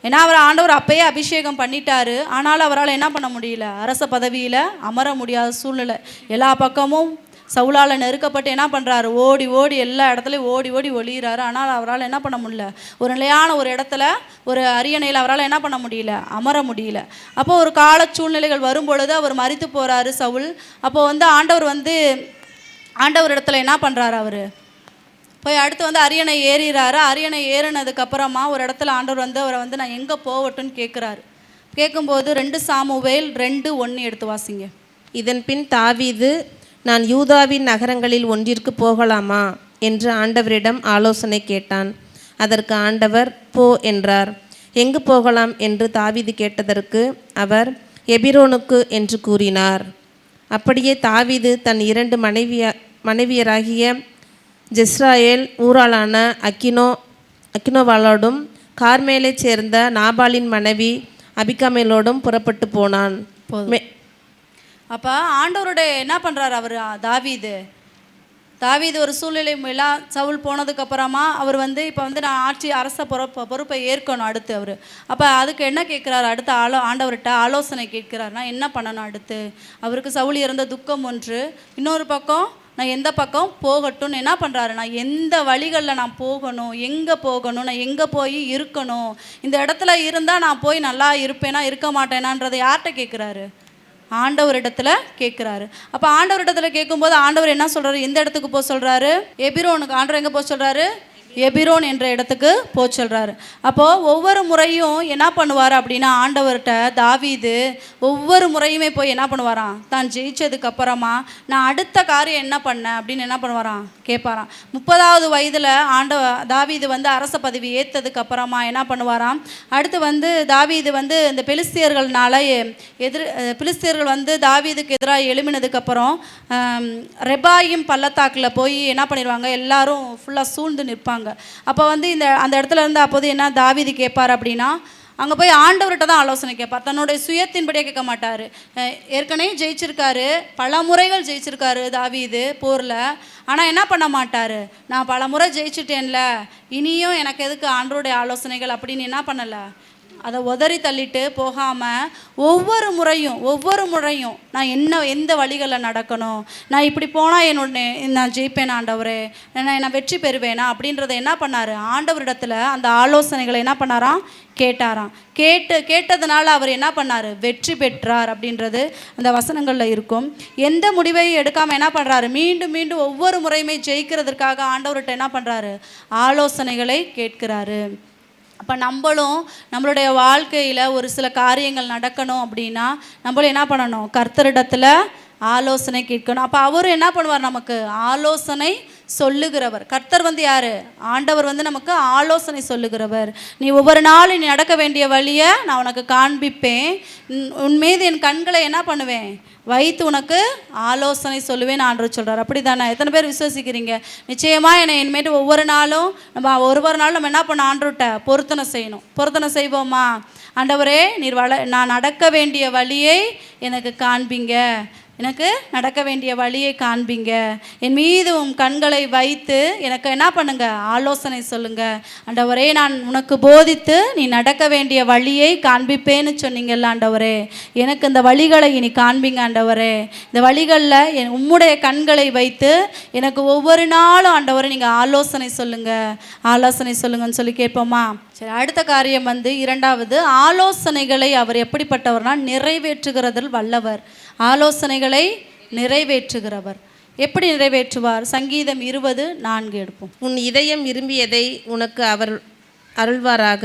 Speaker 1: ஏன்னா அவர் ஆண்டவர் அப்பயே அபிஷேகம் பண்ணிட்டாரு, ஆனாலும் அவரால் என்ன பண்ண முடியல? அரச பதவியில் அமர முடியாத சூழ்நிலை. எல்லா பக்கமும் சவுலால் நெருக்கப்பட்டு என்ன பண்ணுறாரு? ஓடி ஓடி எல்லா இடத்துலையும் ஓடி ஓடி ஒளிகிறாரு. ஆனால் அவரால் என்ன பண்ண முடியல? ஒரு நிலையான ஒரு இடத்துல, ஒரு அரியணையில் அவரால் என்ன பண்ண முடியல? அமர முடியல. அப்போ ஒரு கால சூழ்நிலைகள் வரும் பொழுது அவர் மரித்து போகிறாரு சவுல். அப்போது வந்து ஆண்டவர் இடத்துல என்ன பண்ணுறாரு? அவர் போய் அடுத்து வந்து அரியணை ஏறிறாரு. அரியணை ஏறினதுக்கப்புறமா ஒரு இடத்துல ஆண்டவர் வந்து அவரை வந்து நான் எங்கே போகட்டும்னு கேட்குறாரு. கேட்கும்போது 2 சாமுவேல் 2:1 எடுத்து வாசிங்க.
Speaker 2: இதன் பின் தாவீது, நான் யூதாவின் நகரங்களில் ஒன்றிற்கு போகலாமா என்று ஆண்டவரிடம் ஆலோசனை கேட்டான். அதற்கு ஆண்டவர் போ என்றார். எங்கு போகலாம் என்று தாவீது கேட்டதற்கு அவர் எபிரோனுக்கு என்று கூறினார். அப்படியே தாவீது தன் 2 மனைவியராகிய ஜெஸ்ராயேல் ஊராளான அக்கினோவாலோடும் கார்மேலை சேர்ந்த நாபாலின் மனைவி அபிகாமேலோடும் புறப்பட்டு போனான்.
Speaker 1: அப்போ ஆண்டவருடைய என்ன பண்ணுறாரு அவர்? தாவீது ஒரு சூழ்நிலை எல்லாம் சவுல் போனதுக்கப்புறமா அவர் வந்து இப்போ வந்து நான் அரச பொறுப்பை ஏற்கணும் அடுத்து அவர். அப்போ அதுக்கு என்ன கேட்குறாரு? அடுத்து ஆண்டவர்கிட்ட ஆலோசனை கேட்குறாரு. நான் என்ன பண்ணணும் அடுத்து? அவருக்கு சவுல் இறந்த துக்கம் ஒன்று, இன்னொரு பக்கம் நான் எந்த பக்கம் போகட்டும்னு என்ன பண்ணுறாரு? நான் எந்த வழிகளில் நான் போகணும், எங்கே போகணும், நான் எங்கே போய் இருக்கணும், இந்த இடத்துல இருந்தால் நான் போய் நல்லா இருப்பேனா இருக்க மாட்டேனான்றதை யார்கிட்ட கேட்குறாரு? ஆண்டவரிடத்துல கேட்குறாரு. அப்போ ஆண்டவரிடத்துல கேட்கும்போது ஆண்டவர் என்ன சொல்கிறாரு? எந்த இடத்துக்கு போக சொல்கிறாரு? எபிரோனுக்கு. ஆண்டவர் எங்கே போக சொல்கிறாரு? எபிரோன் என்ற இடத்துக்கு சொல்கிறாரு. அப்போது ஒவ்வொரு முறையும் என்ன பண்ணுவார் அப்படின்னா, ஆண்டவர்கிட்ட தாவீது ஒவ்வொரு முறையுமே போய் என்ன பண்ணுவாராம், தான் ஜெயிச்சதுக்கு அப்புறமா நான் அடுத்த காரியம் என்ன பண்ணேன் அப்படின்னு என்ன பண்ணுவாராம் கேட்பாராம். 30வது வயதில் தாவீது வந்து அரச பதவி ஏற்றதுக்கு அப்புறமா என்ன பண்ணுவாராம், அடுத்து வந்து தாவீது வந்து இந்த பெலிஸ்தியர்கள்னால பிலிஸ்தியர்கள் வந்து தாவீதுக்கு எதிராக எழுமினதுக்கப்புறம் ரெபாயும் பள்ளத்தாக்கில் போய் என்ன பண்ணிடுவாங்க, எல்லாரும் ஃபுல்லாக சூழ்ந்து நிற்பாங்க. அப்போ வந்து அந்த இடத்துல இருந்து அப்போது என்ன தாவீது கேட்பார் அப்படின்னா, அங்கே போய் ஆண்டவர்கிட்ட தான் ஆலோசனை கேட்பார். தன்னுடைய சுயத்தின்படியே கேட்க மாட்டார். ஏற்கனவே ஜெயிச்சிருக்காரு, பல முறைகள் ஜெயிச்சிருக்காரு தாவீது போரில். ஆனால் என்ன பண்ண மாட்டார், நான் பல முறை ஜெயிச்சிட்டேன்ல, இனியும் எனக்கு எதுக்கு ஆண்டவருடைய ஆலோசனைகள் அப்படின்னு என்ன பண்ணலை, அதை உதறி தள்ளிட்டு போகாமல் ஒவ்வொரு முறையும் நான் எந்த வழிகளில் நடக்கணும், நான் இப்படி போனால் நான் ஜெயிப்பேன் ஆண்டவரே, நான் வெற்றி பெறுவேனா அப்படின்றத என்ன பண்ணார், ஆண்டவரிடத்தில் அந்த ஆலோசனைகளை என்ன பண்ணாராம் கேட்டாராம். கேட்டதுனால அவர் என்ன பண்ணார், வெற்றி பெற்றார் அப்படின்றது அந்த வசனங்களில் இருக்கும். எந்த முடிவையும் எடுக்காமல் என்ன பண்ணுறாரு, மீண்டும் மீண்டும் ஒவ்வொரு முறையுமே ஜெயிக்கிறதுக்காக ஆண்டவர்கிட்ட என்ன பண்ணுறாரு, ஆலோசனைகளை கேட்கிறாரு. அப்போ நம்மளுடைய வாழ்க்கையில் ஒரு சில காரியங்கள் நடக்கணும் அப்படின்னா நம்மளும் என்ன பண்ணணும், கர்த்தரிடத்தில் ஆலோசனை கேட்கணும். அப்போ அவரும் என்ன பண்ணுவார், நமக்கு ஆலோசனை சொல்லுகிறவர். கர்த்தர் வந்து யார், ஆண்டவர் வந்து நமக்கு ஆலோசனை சொல்லுகிறவர். நீ ஒவ்வொரு நாளும் நீ நடக்க வேண்டிய வழியை நான் உனக்கு காண்பிப்பேன், உன் மீது என் கண்களை என்ன பண்ணுவேன் வைத்து உனக்கு ஆலோசனை சொல்லுவேன் ஆண்டவர் சொல்கிறார். அப்படி தானே? எத்தனை பேர் விசுவசிக்கிறீங்க? நிச்சயமாக என்னை இனிமேட்டு ஒவ்வொரு நாளும் நம்ம என்ன பண்ண ஆண்டவர்கிட்ட பொருத்தனை செய்வோமா? ஆண்டவரே நீர் நான் நடக்க வேண்டிய வழியை எனக்கு காண்பீங்க, எனக்கு நடக்க வேண்டிய வழியை காண்பீங்க, என் மீது உன் கண்களை வைத்து எனக்கு என்ன பண்ணுங்க, ஆலோசனை சொல்லுங்க. ஆண்டவரே நான் உனக்கு போதித்து நீ நடக்க வேண்டிய வழியை காண்பிப்பேன்னு சொன்னீங்கல்ல ஆண்டவரே, எனக்கு இந்த வழிகளை இனி காண்பீங்க ஆண்டவரே. இந்த வழிகளில் உம்முடைய கண்களை வைத்து எனக்கு ஒவ்வொரு நாளும் ஆண்டவரே நீங்கள் ஆலோசனை சொல்லுங்கன்னு சொல்லி கேட்போமா? சரி, அடுத்த காரியம் வந்து இரண்டாவது, ஆலோசனைகளை அவர் எப்படிப்பட்டவர்னா நிறைவேற்றுகிறதில் வல்லவர். ஆலோசனைகளை நிறைவேற்றுகிறவர். எப்படி நிறைவேற்றுவார்? சங்கீதம் 20:4 எடுப்போம்.
Speaker 2: உன் இதயம் விரும்பியதை உனக்கு அவர் அருள்வாராக,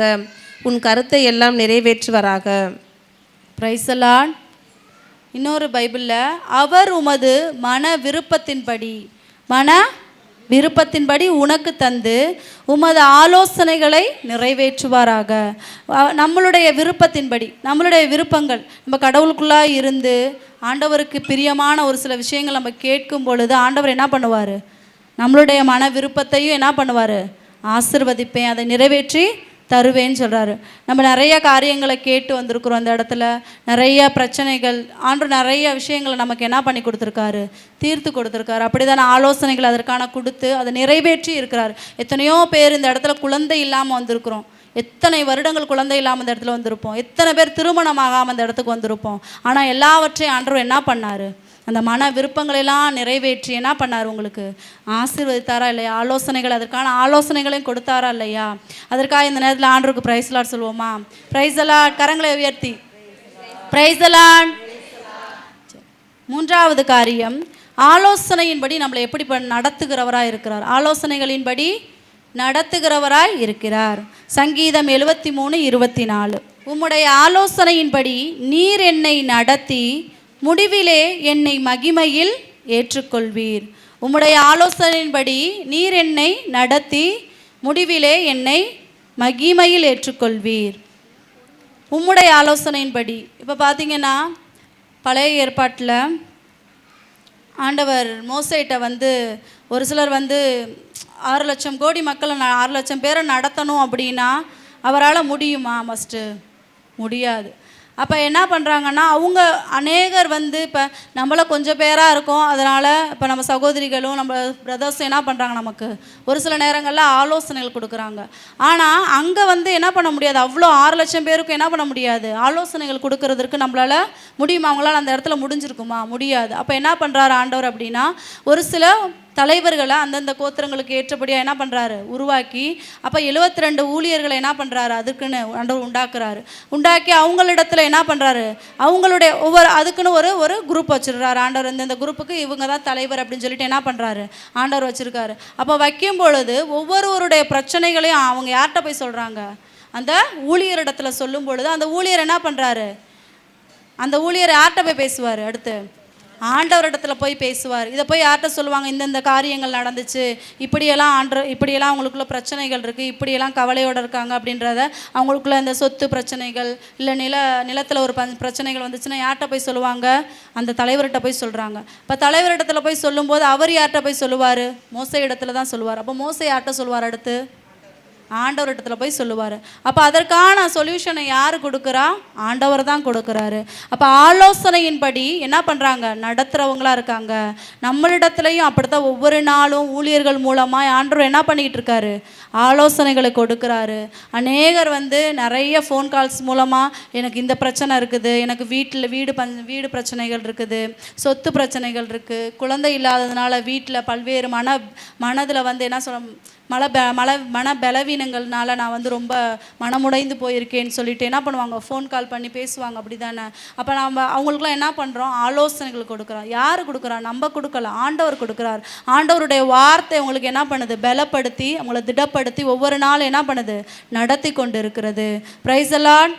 Speaker 2: உன் கருத்தை எல்லாம் நிறைவேற்றுவாராக.
Speaker 1: Praise the Lord. இன்னொரு பைபிளில் அவர் உமது விருப்பத்தின்படி உனக்கு தந்து உமது ஆலோசனைகளை நிறைவேற்றுவாராக. நம்மளுடைய விருப்பங்கள் நம்ம கடவுளுக்குள்ளாக இருந்து ஆண்டவருக்கு பிரியமான ஒரு சில விஷயங்கள் நம்ம கேட்கும் பொழுது ஆண்டவர் என்ன பண்ணுவார், நம்மளுடைய மன விருப்பத்தையும் என்ன பண்ணுவார், ஆசிர்வதிப்பேன், அதை நிறைவேற்றி தருவேன்னு சொல்கிறாரு. நம்ம நிறைய காரியங்களை கேட்டு வந்திருக்கிறோம். அந்த இடத்துல நிறைய பிரச்சனைகள் ஆண்டவர் நிறைய விஷயங்களை நமக்கு என்ன பண்ணி கொடுத்துருக்காரு, தீர்த்து கொடுத்துருக்காரு. அப்படி தானே ஆலோசனைகள் அதற்கான கொடுத்து அதை நிறைவேற்றி இருக்கிறார். எத்தனையோ பேர் இந்த இடத்துல குழந்தை இல்லாமல் வந்திருக்கிறோம், எத்தனை வருடங்கள் குழந்தை இல்லாமல் இந்த இடத்துல வந்திருப்போம், எத்தனை பேர் திருமணமாகாமல் இந்த இடத்துக்கு வந்திருப்போம். ஆனால் எல்லாவற்றையும் ஆண்டவர் என்ன பண்ணார், அந்த மன விருப்பங்களெல்லாம் நிறைவேற்றி என்ன பண்ணார், உங்களுக்கு ஆசீர்வதித்தாரா இல்லையா? அதற்கான ஆலோசனைகளையும் கொடுத்தாரா இல்லையா? அதற்காக இந்த நேரத்தில் ஆண்டவருக்கு பிரைஸ் லார்ட் சொல்லுவோமா? Praise Lord. கரங்களை உயர்த்தி பிரைஸ் லார்ட். மூன்றாவது காரியம், ஆலோசனையின்படி நம்மளை எப்படி நடத்துகிறவராக இருக்கிறார், ஆலோசனைகளின்படி நடத்துகிறவராய் இருக்கிறார். சங்கீதம் 73:24. உம்முடைய ஆலோசனையின்படி நீர் என்னை நடத்தி முடிவிலே என்னை மகிமையில் ஏற்றுக்கொள்வீர். உம்முடைய ஆலோசனையின்படி நீர் என்னை நடத்தி முடிவிலே என்னை மகிமையில் ஏற்றுக்கொள்வீர். உம்முடைய ஆலோசனையின்படி. இப்போ பார்த்தீங்கன்னா பழைய ஏற்பாட்டில் ஆண்டவர் மோசேட்ட வந்து ஒரு சிலர் வந்து 6 லட்சம் கோடி மக்களை 6 லட்சம் பேரை நடத்தணும் அப்படின்னா அவரால் முடியுமா? முடியாது. அப்போ என்ன பண்ணுறாங்கன்னா, அவங்க அநேகர் வந்து இப்போ நம்மள கொஞ்சம் பேராக இருக்கோம், அதனால் இப்போ நம்ம சகோதரிகளும் நம்ம பிரதர்ஸும் என்ன பண்ணுறாங்க, நமக்கு ஒரு சில நேரங்களில் ஆலோசனைகள் கொடுக்குறாங்க. ஆனால் அங்கே வந்து என்ன பண்ண முடியாது, அவ்வளோ 6 லட்சம் பேருக்கும் என்ன பண்ண முடியாது, ஆலோசனைகள் கொடுக்கறதுக்கு நம்மளால் முடியுமா? அவங்களால அந்த இடத்துல முடிஞ்சிருக்குமா? முடியாது. அப்போ என்ன பண்ணுறாரு ஆண்டவர் அப்படின்னா, ஒரு சில தலைவர்களை அந்தந்த கோத்திரங்களுக்கு ஏற்றபடியாக என்ன பண்ணுறாரு உருவாக்கி, அப்போ 72 ஊழியர்களை என்ன பண்ணுறாரு அதுக்குன்னு ஆண்டவர் உண்டாக்கி அவங்களிடத்துல என்ன பண்ணுறாரு, அவங்களுடைய அதுக்குன்னு ஒரு குரூப் வச்சுருக்காரு ஆண்டவர். இந்த குரூப்புக்கு இவங்க தான் தலைவர் அப்படின்னு சொல்லிட்டு என்ன பண்ணுறாரு ஆண்டவர் வச்சுருக்காரு. அப்போ வைக்கும் பொழுது ஒவ்வொருவருடைய பிரச்சனைகளையும் அவங்க யார்கிட்ட போய் சொல்கிறாங்க, அந்த ஊழியரிடத்துல சொல்லும் பொழுது அந்த ஊழியர் என்ன பண்ணுறாரு, அந்த ஊழியர் யார்கிட்ட போய் பேசுவார், அடுத்து ஆண்டவரிடத்துல போய் பேசுவார். இதை போய் யார்கிட்ட சொல்லுவாங்க, இந்தந்த காரியங்கள் நடந்துச்சு, இப்படியெல்லாம் அவங்களுக்குள்ள பிரச்சனைகள் இருக்குது, இப்படியெல்லாம் கவலையோடு இருக்காங்க அப்படின்றத, அவங்களுக்குள்ள இந்த சொத்து பிரச்சனைகள் இல்லை நிலத்தில் ஒரு பிரச்சனைகள் வந்துச்சுன்னா யார்கிட்ட போய் சொல்லுவாங்க, அந்த தலைவர்கிட்ட போய் சொல்கிறாங்க. இப்போ தலைவரிடத்துல போய் சொல்லும்போது அவர் யார்கிட்ட போய் சொல்லுவார், மோசே இடத்துல தான் சொல்லுவார். அப்போ மோசே யார்கிட்ட சொல்லுவார், அடுத்து ஆண்டவரிடத்துல போய் சொல்லுவார். அப்போ அதற்கான சொல்யூஷனை யார் கொடுக்குறா, ஆண்டவர் தான் கொடுக்குறாரு. அப்போ ஆலோசனையின்படி என்ன பண்ணுறாங்க நடத்துகிறவங்களா இருக்காங்க. நம்மளிடத்துலையும் அப்படித்தான் ஒவ்வொரு நாளும் ஊழியர்கள் மூலமாக ஆண்டவர் என்ன பண்ணிக்கிட்டு இருக்காரு, ஆலோசனைகளை கொடுக்குறாரு. அநேகர் நிறைய ஃபோன் கால்ஸ் மூலமாக எனக்கு இந்த பிரச்சனை இருக்குது, எனக்கு வீடு பிரச்சனைகள் இருக்குது, சொத்து பிரச்சனைகள் இருக்குது, குழந்தை இல்லாததுனால வீட்டில் பல்வேறு மனதில் என்ன சொல்ல மன பலவீனங்கள்னால நான் ரொம்ப மனமுடைந்து போயிருக்கேன்னு சொல்லிட்டு என்ன பண்ணுவாங்க, ஃபோன் கால் பண்ணி பேசுவாங்க, அப்படி தானே. அப்போ நம்ம அவங்களுக்குலாம் என்ன பண்ணுறோம், ஆலோசனைகள் கொடுக்குறோம். யார் கொடுக்குறா, நம்ம கொடுக்கல, ஆண்டவர் கொடுக்குறார். ஆண்டவருடைய வார்த்தை உங்களுக்கு என்ன பண்ணுது, பலப்படுத்தி அவங்கள திடப்படுத்தி ஒவ்வொரு நாளும் என்ன பண்ணுது, நடத்தி கொண்டு இருக்கிறது. Praise the Lord.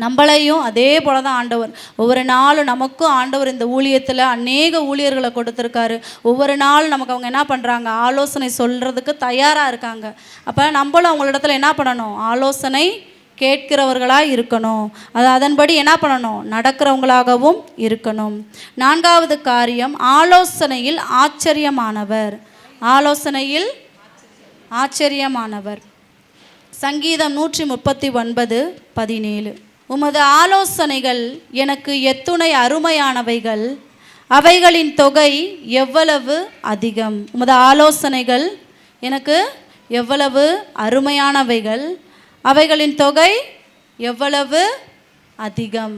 Speaker 1: நம்மளையும் அதே போல தான் ஆண்டவர் ஒவ்வொரு நாளும் நமக்கும் ஆண்டவர் இந்த ஊழியத்தில் அநேக ஊழியர்களை கொடுத்துருக்காரு. ஒவ்வொரு நாளும் நமக்கு அவங்க என்ன பண்ணுறாங்க, ஆலோசனை சொல்கிறதுக்கு தயாராக இருக்காங்க. அப்போ நம்மளும் அவங்களிடத்துல என்ன பண்ணணும், ஆலோசனை கேட்கிறவர்களாக இருக்கணும். அதன்படி என்ன பண்ணணும், நடக்கிறவங்களாகவும் இருக்கணும். 4வது காரியம், ஆலோசனையில் ஆச்சரியமானவர். ஆலோசனையில் ஆச்சரியமானவர். சங்கீதம் 139:17. உமது ஆலோசனைகள் எனக்கு எத்துணை அருமையானவைகள், அவைகளின் தொகை எவ்வளவு அதிகம். உமது ஆலோசனைகள் எனக்கு எவ்வளவு அருமையானவைகள், அவைகளின் தொகை எவ்வளவு அதிகம்.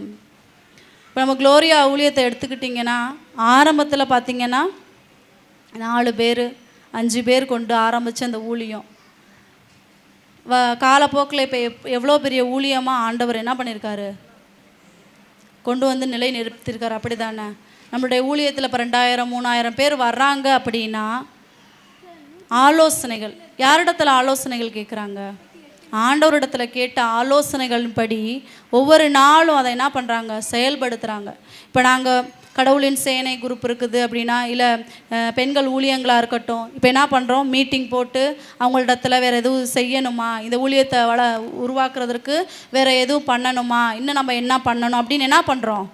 Speaker 1: இப்போ நம்ம குளோரியா ஊழியத்தை எடுத்துக்கிட்டிங்கன்னா ஆரம்பத்தில் பார்த்திங்கன்னா 4 பேர் 5 பேர் கொண்டு ஆரம்பித்த அந்த ஊழியம் காலப்போக்கில் இப்போ எவ்வளோ பெரிய ஊழியமாக ஆண்டவர் என்ன பண்ணியிருக்காரு, கொண்டு நிலை நிறுத்தியிருக்காரு. அப்படி தானே நம்மளுடைய ஊழியத்தில் இப்போ 2000-3000 பேர் வர்றாங்க அப்படின்னா ஆலோசனைகள் யாரிடத்துல ஆலோசனைகள் கேட்குறாங்க, ஆண்டவரிடத்துல கேட்ட ஆலோசனைகளின்படி ஒவ்வொரு நாளும் அதை என்ன பண்ணுறாங்க, செயல்படுத்துகிறாங்க. இப்போ நாங்கள் கடவுளின் சேனை குரூப் இருக்குது அப்படின்னா, இல்லை பெண்கள் ஊழியங்களாக இருக்கட்டும், இப்போ என்ன பண்ணுறோம், மீட்டிங் போட்டு அவங்களிடத்துல வேறு எதுவும் செய்யணுமா, இந்த ஊழியத்தை உருவாக்குறதுக்கு வேறு எதுவும் பண்ணணுமா, இன்னும் நம்ம என்ன பண்ணணும் அப்படின்னு என்ன பண்ணுறோம்,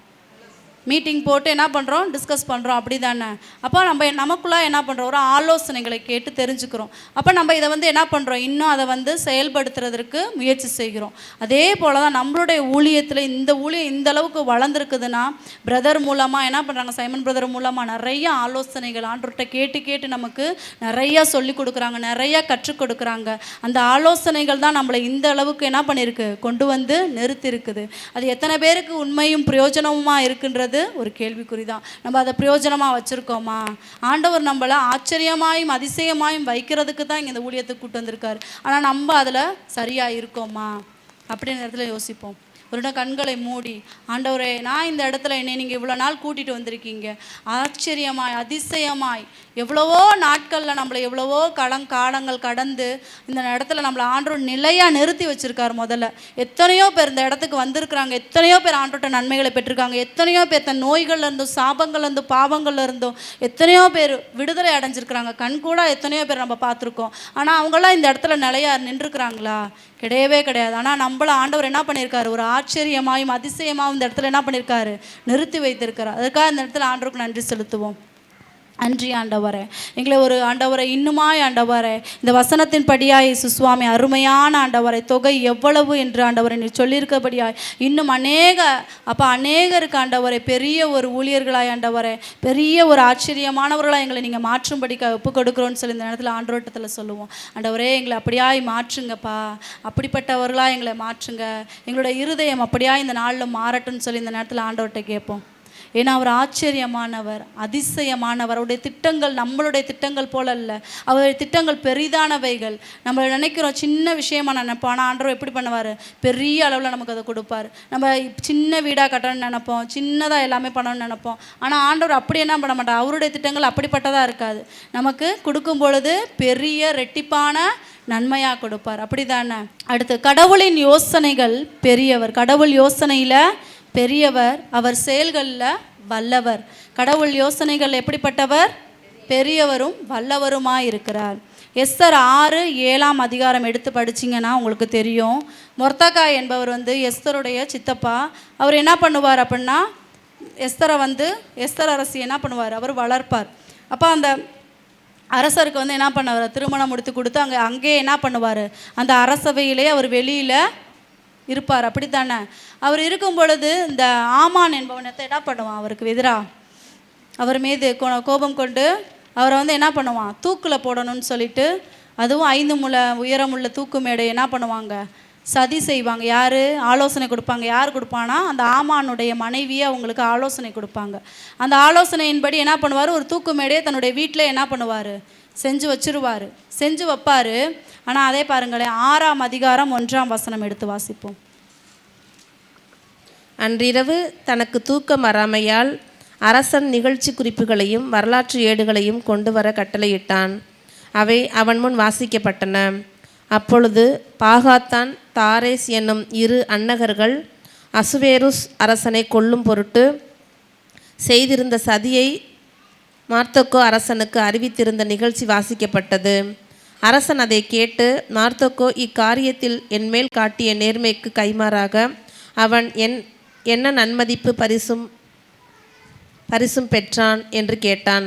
Speaker 1: மீட்டிங் போட்டு என்ன பண்ணுறோம், டிஸ்கஸ் பண்ணுறோம். அப்படி தானே. அப்போ நமக்குள்ளே என்ன பண்ணுறோம், ஒரு ஆலோசனைகளை கேட்டு தெரிஞ்சுக்கிறோம். அப்போ நம்ம இதை என்ன பண்ணுறோம், இன்னும் அதை செயல்படுத்துறதுக்கு முயற்சி செய்கிறோம். அதே போல் தான் நம்மளுடைய ஊழியத்தில் இந்த ஊழியம் இந்த அளவுக்கு வளர்ந்துருக்குதுன்னா பிரதர் மூலமாக என்ன பண்ணுறாங்க, சைமன் பிரதர் மூலமாக நிறைய ஆலோசனைகள் ஆண்டவர்கிட்ட கேட்டு நமக்கு நிறையா சொல்லி கொடுக்குறாங்க, நிறையா கற்றுக் கொடுக்குறாங்க. அந்த ஆலோசனைகள் தான் நம்மளை இந்த அளவுக்கு என்ன பண்ணியிருக்கு, கொண்டு நிறுத்தியிருக்குது. அது எத்தனை பேருக்கு உண்மையும் பிரயோஜனமுமாக இருக்குன்றது ஒரு கேள்விக்குறி தான். நம்ம அதை பிரயோஜனமாக வச்சுருக்கோமா, ஆண்டவர் நம்மளை ஆச்சரியமாயும் அதிசயமாயும் வைக்கிறதுக்கு தான் இங்கே இந்த ஊழியத்துக்கு கூட்டு வந்திருக்காரு. ஆனால் நம்ம அதில் சரியாக இருக்கோமா அப்படின்ற இடத்துல யோசிப்போம். ஒரு கண்களை மூடி, ஆண்டவரே நான் இந்த இடத்துல என்னை நீங்கள் இவ்வளோ நாள் கூட்டிகிட்டு வந்திருக்கீங்க, ஆச்சரியமாய் அதிசயமாய் எவ்வளவோ நாட்களில் நம்மளை எவ்வளவோ காலங்கள் கடந்து இந்த இடத்துல நம்மளை ஆண்டவர் நிலையாக நிறுத்தி வச்சுருக்கார். முதல்ல எத்தனையோ பேர் இந்த இடத்துக்கு வந்திருக்கிறாங்க, எத்தனையோ பேர் ஆண்டவர்கிட்ட நன்மைகளை பெற்றிருக்காங்க, எத்தனையோ பேர் தன் நோய்கள்ல இருந்தும் சாபங்கள்ல இருந்தும் பாவங்கள்ல இருந்தும் எத்தனையோ பேர் விடுதலை அடைஞ்சிருக்கிறாங்க. கண் கூட எத்தனையோ பேர் நம்ம பார்த்துருக்கோம். ஆனால் அவங்களாம் இந்த இடத்துல நிலையாக நின்றுருக்குறாங்களா, கிடையவே கிடையாது. ஆனால் நம்மள ஆண்டவர் என்ன பண்ணியிருக்காரு, ஒரு ஆச்சரியமாயும் அதிசயமாகவும் இந்த இடத்துல என்ன பண்ணியிருக்காரு, நிறுத்தி வைத்திருக்கிறார். அதுக்காக இந்த இடத்துல ஆண்டவருக்கு நன்றி செலுத்துவோம். அன்றி ஆண்டவரே, எங்களை ஒரு ஆண்டவரை இன்னுமாய் ஆண்டவரே, இந்த வசனத்தின் படியாய் சுஸ்வாமி அருமையான ஆண்டவரை தொகை எவ்வளவு என்று ஆண்டவரை நீ சொல்லியிருக்கபடியாய் இன்னும் அநேகருக்கு ஆண்டவரை பெரிய ஒரு ஊழியர்களாய் ஆண்டவரை பெரிய ஒரு ஆச்சரியமானவர்களாக எங்களை நீங்கள் மாற்றும்படிக்க ஒப்பு கொடுக்குறோன்னு சொல்லி இந்த நேரத்தில் ஆண்டவரட்டத்தில் சொல்லுவோம். ஆண்டவரே எங்களை அப்படியாய் மாற்றுங்கப்பா, அப்படிப்பட்டவர்களாக எங்களை மாற்றுங்க, எங்களோட இருதயம் அப்படியாய் இந்த நாளில் மாறட்டும்னு சொல்லி இந்த நேரத்தில் ஆண்டவர்கிட்ட கேட்போம். ஏன்னா அவர் ஆச்சரியமானவர், அதிசயமானவர். அவருடைய திட்டங்கள் நம்மளுடைய திட்டங்கள் போல அல்ல. அவருடைய திட்டங்கள் பெரிதானவைகள். நம்ம நினைக்கிறோம் சின்ன விஷயமா நினைப்போம், ஆனால் ஆண்டவர் எப்படி பண்ணுவார், பெரிய அளவில் நமக்கு அதை கொடுப்பார். நம்ம சின்ன வீடாக கட்டணும்னு நினைப்போம், சின்னதாக எல்லாமே பண்ணணும்னு நினைப்போம். ஆனால் ஆண்டவர் அப்படி என்ன பண்ண மாட்டார். அவருடைய திட்டங்கள் அப்படிப்பட்டதாக இருக்காது. நமக்கு கொடுக்கும் பொழுது பெரிய ரெட்டிப்பான நன்மையாக கொடுப்பார். அப்படி தானே? அடுத்து, கடவுளின் யோசனைகள் பெரியவர். கடவுள் யோசனையில் பெரியவர், அவர் செயல்களில் வல்லவர். கடவுள் யோசனைகள் எப்படிப்பட்டவர்? பெரியவரும் வல்லவருமாய் இருக்கிறார். எஸ்தர் 6:7 எடுத்து படிச்சிங்கன்னா உங்களுக்கு தெரியும். மொர்தெகாய் என்பவர் எஸ்தருடைய சித்தப்பா. அவர் என்ன பண்ணுவார் அப்படின்னா, எஸ்தர் அரசி என்ன பண்ணுவார், அவர் வளர்ப்பார். அப்போ அந்த அரசருக்கு என்ன பண்ணுவார், திருமணம் முடித்து கொடுத்து அங்கேயே என்ன பண்ணுவார், அந்த அரசவையிலே அவர் வெளியில் இருப்பார். அப்படித்தானே? அவர் இருக்கும் பொழுது இந்த ஆமான் என்பவனத்தை என்ன பண்ணுவான், அவருக்கு எதிராக அவர் மீது கோபம் கொண்டு அவரை என்ன பண்ணுவான், தூக்கில் போடணும்னு சொல்லிட்டு, அதுவும் 5 முழ உயரமுள்ள தூக்கு மேடை என்ன பண்ணுவாங்க, சதி செய்வாங்க. யார் ஆலோசனை கொடுப்பாங்க? யார் கொடுப்பானா, அந்த ஆமானுடைய மனைவியை அவங்களுக்கு ஆலோசனை கொடுப்பாங்க. அந்த ஆலோசனையின்படி என்ன பண்ணுவார், ஒரு தூக்கு மேடையை தன்னுடைய வீட்டில் என்ன பண்ணுவார், செஞ்சு வச்சிருவார், செஞ்சு வைப்பார். ஆனால் அதே பாருங்களேன், 6:1 எடுத்து வாசிப்போம்.
Speaker 2: அன்றிரவு தனக்கு தூக்கம் வராமையால் அரசன் நிகழ்ச்சி குறிப்புகளையும் வரலாற்று ஏடுகளையும் கொண்டு வர கட்டளையிட்டான். அவை அவன் முன் வாசிக்கப்பட்டன. அப்பொழுது பாகாத்தான், தாரேஸ் என்னும் 2 அன்னகர்கள் அசுவேருஸ் அரசனை கொல்லும் பொருட்டு செய்திருந்த சதியை மார்தொக்கோ அரசனுக்கு அறிவித்திருந்த நிகழ்ச்சி வாசிக்கப்பட்டது. அரசன் அதை கேட்டு, மார்தொக்கோ இக்காரியத்தில் என்மேல் காட்டிய நேர்மைக்கு கைமாறாக அவன் என்ன நன்மதிப்பு பரிசும் பெற்றான் என்று கேட்டான்.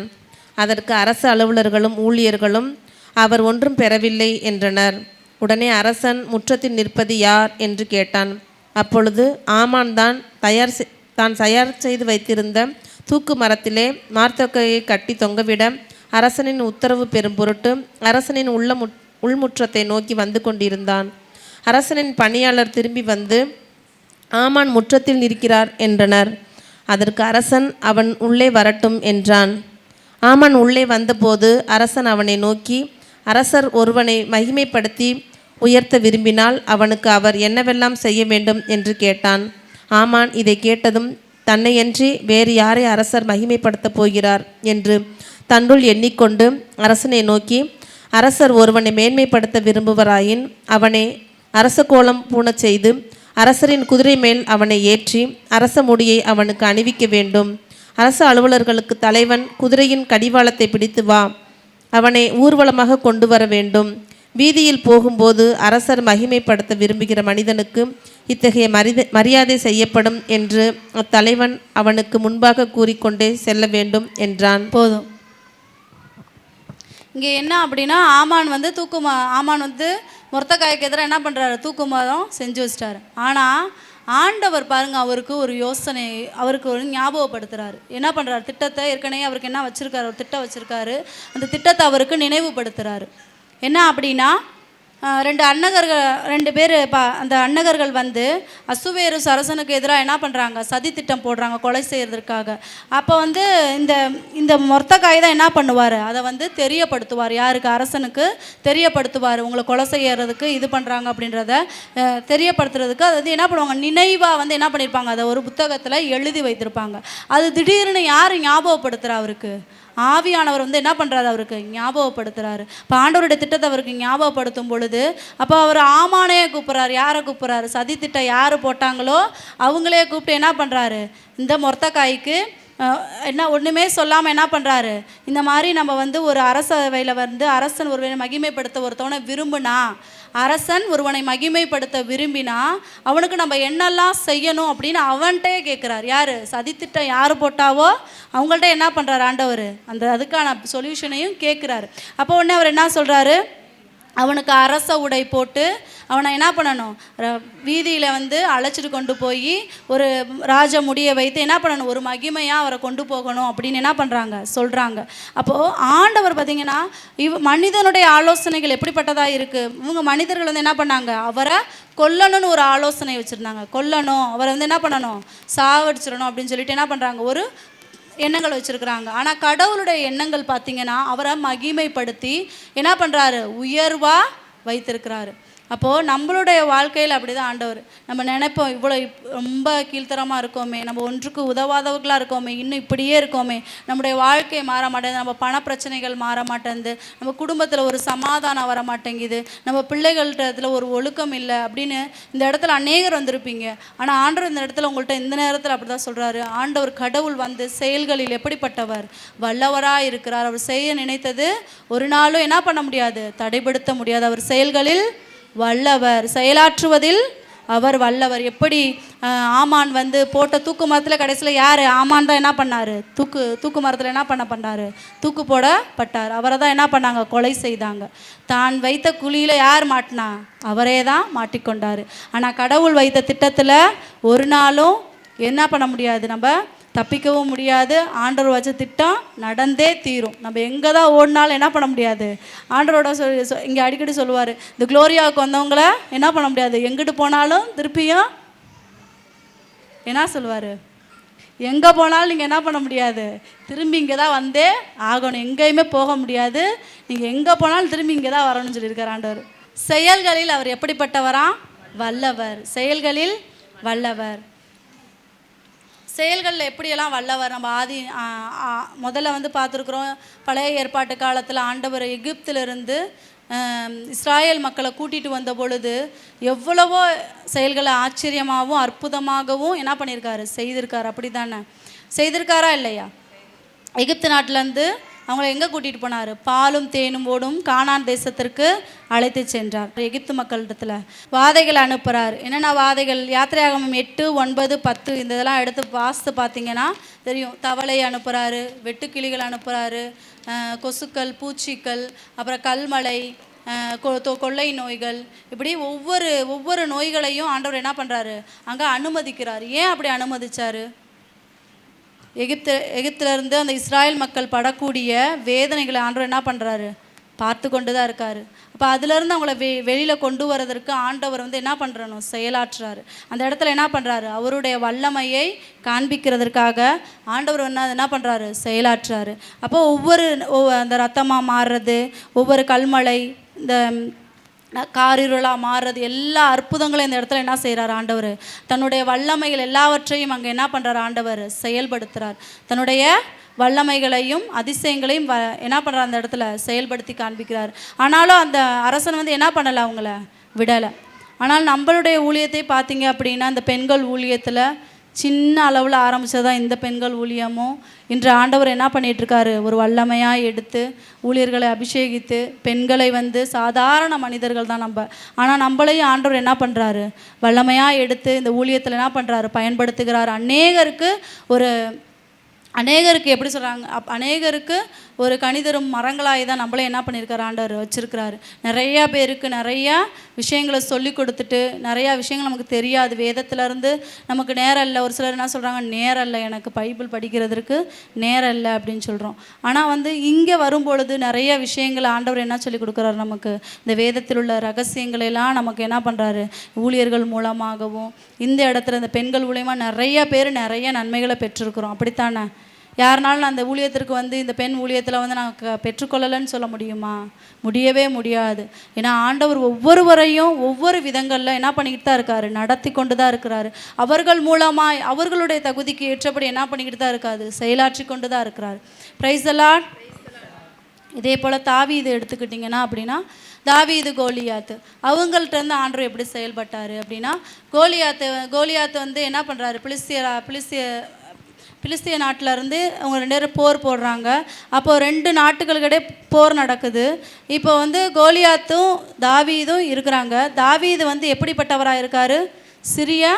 Speaker 2: அதற்கு அரசு அலுவலர்களும் ஊழியர்களும் அவர் ஒன்றும் பெறவில்லை என்றனர். உடனே அரசன் முற்றத்தில் நிற்பது யார் என்று கேட்டான். அப்பொழுது ஆமான் தான் தயார் செய்து வைத்திருந்த தூக்கு மரத்திலே மார்தொக்கையை கட்டி தொங்கவிட அரசனின் உத்தரவு பெறும் பொருட்டு அரசனின் உள்முற்றத்தை நோக்கி வந்து கொண்டிருந்தான். அரசனின் பணியாளர் திரும்பி வந்து, ஆமான் முற்றத்தில் நிற்கிறார் என்றனர். அதற்கு அரசன், அவன் உள்ளே வரட்டும் என்றான். ஆமான் உள்ளே வந்தபோது அரசன் அவனை நோக்கி, அரசர் ஒருவனை மகிமைப்படுத்தி உயர்த்த விரும்பினால் அவனுக்கு அவர் என்னவெல்லாம் செய்ய வேண்டும் என்று கேட்டான். ஆமான் இதை கேட்டதும், தன்னையன்றி வேறு யாரை அரசர் மகிமைப்படுத்தப் போகிறார் என்று தன்னுள் எண்ணிக்கொண்டு அரசனை நோக்கி, அரசர் ஒருவனை மேன்மைப்படுத்த விரும்புவராயின் அவனை அரச கோலம் பூணச் செய்து அரசரின் குதிரை மேல் அவனை ஏற்றி அரச முடியை அவனுக்கு அணிவிக்க வேண்டும். அரசு அலுவலர்களுக்கு தலைவன் குதிரையின் கடிவாளத்தை பிடித்து வா, அவனை ஊர்வலமாக கொண்டு வர வேண்டும். வீதியில் போகும்போது அரசர் மகிமைப்படுத்த விரும்புகிற மனிதனுக்கு இத்தகைய மரியாதை செய்யப்படும் என்று அத்தலைவன் அவனுக்கு முன்பாக கூறிக்கொண்டே செல்ல வேண்டும் என்றான்.
Speaker 1: போதும். இங்கே என்ன அப்படின்னா, ஆமான் ஆமான் மொர்தெகாய்க்கு எதிராக என்ன பண்ணுறாரு, தூக்கு மரம் செஞ்சு வச்சிட்டாரு. ஆனால் ஆண்டவர் பாருங்க, அவருக்கு ஒரு யோசனை, அவருக்கு ஒரு ஞாபகப்படுத்துகிறாரு. என்ன பண்ணுறாரு, திட்டத்தை ஏற்கனவே அவருக்கு என்ன வச்சுருக்காரு, ஒரு திட்டம் வச்சுருக்காரு. அந்த திட்டத்தை அவருக்கு நினைவுபடுத்துகிறாரு. என்ன அப்படின்னா, 2 பேர் அந்த அன்னகர்கள் அசுவேருஸ் அரசனுக்கு எதிராக என்ன பண்ணுறாங்க, சதி திட்டம் போடுறாங்க கொலை செய்கிறதுக்காக. அப்போ இந்த மொர்தெகாய் தான் என்ன பண்ணுவார், அதை தெரியப்படுத்துவார். யாருக்கு, அரசனுக்கு தெரியப்படுத்துவார். உங்களை கொலை செய்யறதுக்கு இது பண்ணுறாங்க அப்படின்றத தெரியப்படுத்துறதுக்கு. அது என்ன பண்ணுவாங்க, நினைவாக என்ன பண்ணியிருப்பாங்க, அதை ஒரு புத்தகத்தில் எழுதி வைத்திருப்பாங்க. அது திடீர்னு யார் ஞாபகப்படுத்துகிறா, அவருக்கு ஆவியானவர் என்ன பண்ணுறாரு, அவருக்கு ஞாபகப்படுத்துகிறாரு. இப்போ ஆண்டவருடைய திட்டத்தை அவருக்கு ஞாபகப்படுத்தும் பொழுது, அப்போ அவர் ஆமானையே கூப்பிட்றாரு. யாரை கூப்பிட்றாரு, சதி திட்டம் யார் போட்டாங்களோ அவங்களே கூப்பிட்டு என்ன பண்ணுறாரு, இந்த மொர்தெகாய்க்கு ஒன்றுமே சொல்லாமல் என்ன பண்ணுறாரு, இந்த மாதிரி நம்ம ஒரு அரசவையில் அரசன் ஒருவனை மகிமைப்படுத்த ஒருத்தவனை விரும்புனா, அரசன் ஒருவனை மகிமைப்படுத்த விரும்பினா அவனுக்கு நம்ம என்னெல்லாம் செய்யணும் அப்படின்னு அவன்கிட்டே கேட்குறாரு. யார், சதித்திட்டம் யார் போட்டாவோ அவங்கள்ட்ட என்ன பண்ணுறாரு ஆண்டவர், அதுக்கான சொல்யூஷனையும் கேட்குறாரு. அப்போ உடனே அவர் என்ன சொல்கிறாரு, அவனுக்கு அரச உடை போட்டு அவனை என்ன பண்ணணும், வீதியில் வந்து அழைச்சிட்டு கொண்டு போய் ஒரு ராஜ முடியை வைத்து என்ன பண்ணணும், ஒரு மகிமையாக அவரை கொண்டு போகணும் அப்படின்னு என்ன பண்ணுறாங்க சொல்கிறாங்க. அப்போது ஆண்டவர் பார்த்திங்கன்னா மனிதனுடைய ஆலோசனைகள் எப்படிப்பட்டதாக இருக்குது. இவங்க மனிதர்கள் வந்து என்ன பண்ணாங்க, அவரை கொல்லணும்னு ஒரு ஆலோசனை வச்சுருந்தாங்க. கொல்லணும், அவரை வந்து என்ன பண்ணணும், சாவடிச்சிடணும் அப்படின்னு சொல்லிட்டு என்ன பண்ணுறாங்க, ஒரு எண்ணங்கள் வச்சுருக்குறாங்க. ஆனால் கடவுளுடைய எண்ணங்கள் பார்த்திங்கன்னா அவரை மகிமைப்படுத்தி என்ன பண்ணுறாரு, உயர்வாக வைத்திருக்கிறாரு. அப்போது நம்மளுடைய வாழ்க்கையில் அப்படி தான் ஆண்டவர். நம்ம நினைப்போம் இவ்வளோ ரொம்ப கீழ்த்தரமாக இருக்கோமே, நம்ம ஒன்றுக்கு உதவாதவர்களாக இருக்கோமே, இன்னும் இப்படியே இருக்கோமே, நம்முடைய வாழ்க்கை மாற மாட்டேங்குது, நம்ம பண பிரச்சனைகள் மாற மாட்டேங்குது, நம்ம குடும்பத்தில் ஒரு சமாதானம் வர மாட்டேங்குது, நம்ம பிள்ளைகள்கிட்ட ஒரு ஒழுக்கம் இல்லை அப்படின்னு இந்த இடத்துல அநேகர் வந்திருப்பீங்க. ஆனால் ஆண்டவர் இந்த இடத்துல உங்கள்கிட்ட இந்த நேரத்தில் அப்படி தான் சொல்கிறாரு. ஆண்டவர் கடவுள் வந்து செயல்களில் எப்படிப்பட்டவர், வல்லவராக இருக்கிறார். அவர் செய்ய நினைத்தது ஒரு நாளும் என்ன பண்ண முடியாது, தடைப்படுத்த முடியாது. அவர் செயல்களில் வல்லவர், செயலாற்றுவதில் அவர் வல்லவர். எப்படி ஆமான் வந்து போட்ட தூக்கு மரத்தில் கடைசியில் யார், ஆமான் தான் என்ன பண்ணார், தூக்கு மரத்தில் என்ன பண்ணார், தூக்கு போடப்பட்டார். அவரை தான் என்ன பண்ணாங்க, கொலை செய்தாங்க. தான் வைத்த குழியில் யார் மாட்டினா, அவரே தான் மாட்டிக்கொண்டார். ஆனால் கடவுள் வைத்த திட்டத்தில் ஒரு நாளும் என்ன பண்ண முடியாது, நம்ம தப்பிக்கவும் முடியாது. ஆண்டவர் வச்ச திட்டம் நடந்தே தீரும். நம்ம எங்கே தான் ஓடினாலும் என்ன பண்ண முடியாது, ஆண்டவரோட இங்கே அடிக்கடி சொல்லுவார், இந்த குளோரியாவுக்கு வந்தவங்கள என்ன பண்ண முடியாது, எங்கிட்டு போனாலும் திருப்பியும் என்ன சொல்லுவார், எங்கே போனாலும் நீங்கள் என்ன பண்ண முடியாது, திரும்பி இங்கே தான் வந்தே ஆகணும், எங்கேயுமே போக முடியாது, நீங்கள் எங்கே போனாலும் திரும்பி இங்கே தான் வரணும்னு சொல்லியிருக்கார் ஆண்டவர். செயல்களில் அவர் எப்படிப்பட்டவரா, வல்லவர். செயல்களில் வல்லவர். செயல்களில் எப்படியெல்லாம் வல்லவர். நம்ம முதல்ல வந்து பார்த்துருக்குறோம், பழைய ஏற்பாட்டு காலத்தில் ஆண்டவர் எகிப்திலிருந்து இஸ்ராயேல் மக்களை கூட்டிகிட்டு வந்த பொழுது எவ்வளவோ செயல்களை ஆச்சரியமாகவும் அற்புதமாகவும் என்ன பண்ணியிருக்காரு, செய்திருக்காரு. அப்படி தானே செய்திருக்காரா இல்லையா? எகிப்து நாட்டிலேருந்து அவங்கள எங்கே கூட்டிகிட்டு போனார், பாலும் தேனும் ஓடும் கானான் தேசத்திற்கு அழைத்து சென்றார். எகிப்து மக்களிடத்தில் வாதைகள் அனுப்புகிறார். என்னென்ன வாதைகள், யாத்திரையாகமம் 8, 9, 10 இந்த இதெல்லாம் எடுத்து வாசித்து பார்த்தீங்கன்னா தெரியும். தவளை அனுப்புகிறாரு, வெட்டுக்கிளிகள் அனுப்புகிறாரு, கொசுக்கள், பூச்சிக்கள், அப்புறம் கல்மழை, கொள்ளை நோய்கள், இப்படி ஒவ்வொரு நோய்களையும் ஆண்டவர் என்ன பண்ணுறாரு, அங்கே அனுமதிக்கிறார். ஏன் அப்படி அனுமதிச்சார்? எகிப்திலிருந்து அந்த இஸ்ராயல் மக்கள் படக்கூடிய வேதனைகளை ஆண்டவர் என்ன பண்ணுறாரு, பார்த்து கொண்டு தான் இருக்கார். அப்போ அதுலேருந்து அவங்கள வெளியில் கொண்டு வரதற்கு ஆண்டவர் வந்து என்ன பண்ணுறணும், செயலாற்றுறாரு. அந்த இடத்துல என்ன பண்ணுறாரு, அவருடைய வல்லமையை காண்பிக்கிறதுக்காக ஆண்டவர் என்ன பண்ணுறாரு, செயலாற்றுறாரு. அப்போ அந்த ரத்தமாக மாறுறது, ஒவ்வொரு கல்மழை, இந்த காரிருளாக மாறுறது, எல்லா அற்புதங்களும் இந்த இடத்துல என்ன செய்கிறார் ஆண்டவர், தன்னுடைய வல்லமைகள் எல்லாவற்றையும் அங்கே என்ன பண்ணுறார் ஆண்டவர், செயல்படுத்துகிறார். தன்னுடைய வல்லமைகளையும் அதிசயங்களையும் என்ன பண்ணுறார் அந்த இடத்துல செயல்படுத்தி காண்பிக்கிறார். ஆனாலும் அந்த அரசன் வந்து என்ன பண்ணலை, அவங்கள விடலை. ஆனால் நம்மளுடைய ஊழியத்தை பார்த்தீங்க அப்படின்னா, இந்த பெண்கள் ஊழியத்தில் சின்ன அளவில் ஆரம்பித்ததான் இந்த பெண்கள் ஊழியமும் இன்று ஆண்டவர் என்ன பண்ணிகிட்ருக்காரு, ஒரு வல்லமையாக எடுத்து ஊழியர்களை அபிஷேகித்து பெண்களை வந்து சாதாரண மனிதர்கள் தான் நம்ம, ஆனால் நம்மளையும் ஆண்டவர் என்ன பண்ணுறாரு, வல்லமையாக எடுத்து இந்த ஊழியத்தில் என்ன பண்ணுறாரு, பயன்படுத்துகிறார். அநேகருக்கு எப்படி சொல்கிறாங்க, அநேகருக்கு ஒரு கனிதரும் மரங்களாகி தான் நம்மளே என்ன பண்ணியிருக்காரு ஆண்டவர் வச்சுருக்கிறாரு. நிறையா பேருக்கு நிறையா விஷயங்களை சொல்லி கொடுத்துட்டு, நிறையா விஷயங்கள் நமக்கு தெரியாது, வேதத்திலேருந்து நமக்கு நேரம் இல்லை. ஒரு சிலர் என்ன சொல்கிறாங்க, நேரம் இல்லை, எனக்கு பைபிள் படிக்கிறதுக்கு நேரம் இல்லை அப்படின்னு சொல்கிறோம். ஆனால் வந்து இங்கே வரும்பொழுது நிறைய விஷயங்கள் ஆண்டவர் என்ன சொல்லி கொடுக்குறாரு நமக்கு, இந்த வேதத்தில் உள்ள ரகசியங்களெல்லாம் நமக்கு என்ன பண்ணுறாரு, ஊழியர்கள் மூலமாகவும் இந்த இடத்துல இந்த பெண்கள் மூலமாக நிறைய பேர் நிறைய நன்மைகளை பெற்றிருக்கிறோம். அப்படித்தானே? யாருனாலும் அந்த ஊழியத்திற்கு வந்து இந்த பெண் ஊழியத்தில் வந்து நாங்கள் பெற்றுக்கொள்ளலைன்னு சொல்ல முடியுமா? முடியவே முடியாது. ஏன்னா ஆண்டவர் ஒவ்வொருவரையும் ஒவ்வொரு விதங்களில் என்ன பண்ணிக்கிட்டு தான் இருக்காரு, நடத்தி கொண்டு தான் இருக்கிறாரு. அவர்கள் மூலமாக அவர்களுடைய தகுதிக்கு ஏற்றபடி என்ன பண்ணிக்கிட்டு தான் இருக்காது, செயலாற்றி கொண்டு தான் இருக்கிறார். Praise the Lord. இதே போல் தாவீது எடுத்துக்கிட்டிங்கன்னா அப்படின்னா, தாவீது கோலியாத்து அவங்கள்ட்ட ஆண்டவர் எப்படி செயல்பட்டார் அப்படின்னா, கோலியாத்து வந்து என்ன பண்ணுறாரு, பிலிஸ்திய நாட்டிலேருந்து அவங்க 2 பேரும் போர் போடுறாங்க. அப்போது 2 நாட்டுகளுக்கிடையே போர் நடக்குது. இப்போ வந்து கோலியாத்தும் தாவீதும் இருக்கிறாங்க. தாவீது வந்து எப்படிப்பட்டவராக இருக்கார், சிறிய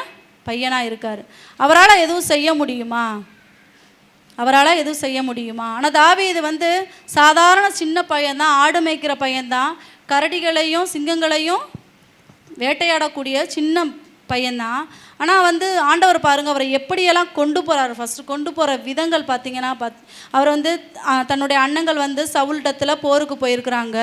Speaker 1: பையனாக இருக்கார். அவரால் எதுவும் செய்ய முடியுமா? அவரால் எதுவும் செய்ய முடியுமா? ஆனால் தாவீது வந்து சாதாரண சின்ன பையன்தான், ஆடு மேய்க்கிற பையன்தான், கரடிகளையும் சிங்கங்களையும் வேட்டையாடக்கூடிய சின்ன பையன்தான். ஆனால் வந்து ஆண்டவர் பாருங்கள் அவரை எப்படியெல்லாம் கொண்டு போகிறார். ஃபஸ்ட்டு கொண்டு போகிற விதங்கள் பார்த்தீங்கன்னா அவர் வந்து தன்னுடைய அண்ணங்கள் வந்து சவுல்டத்தில் போருக்கு போயிருக்கிறாங்க.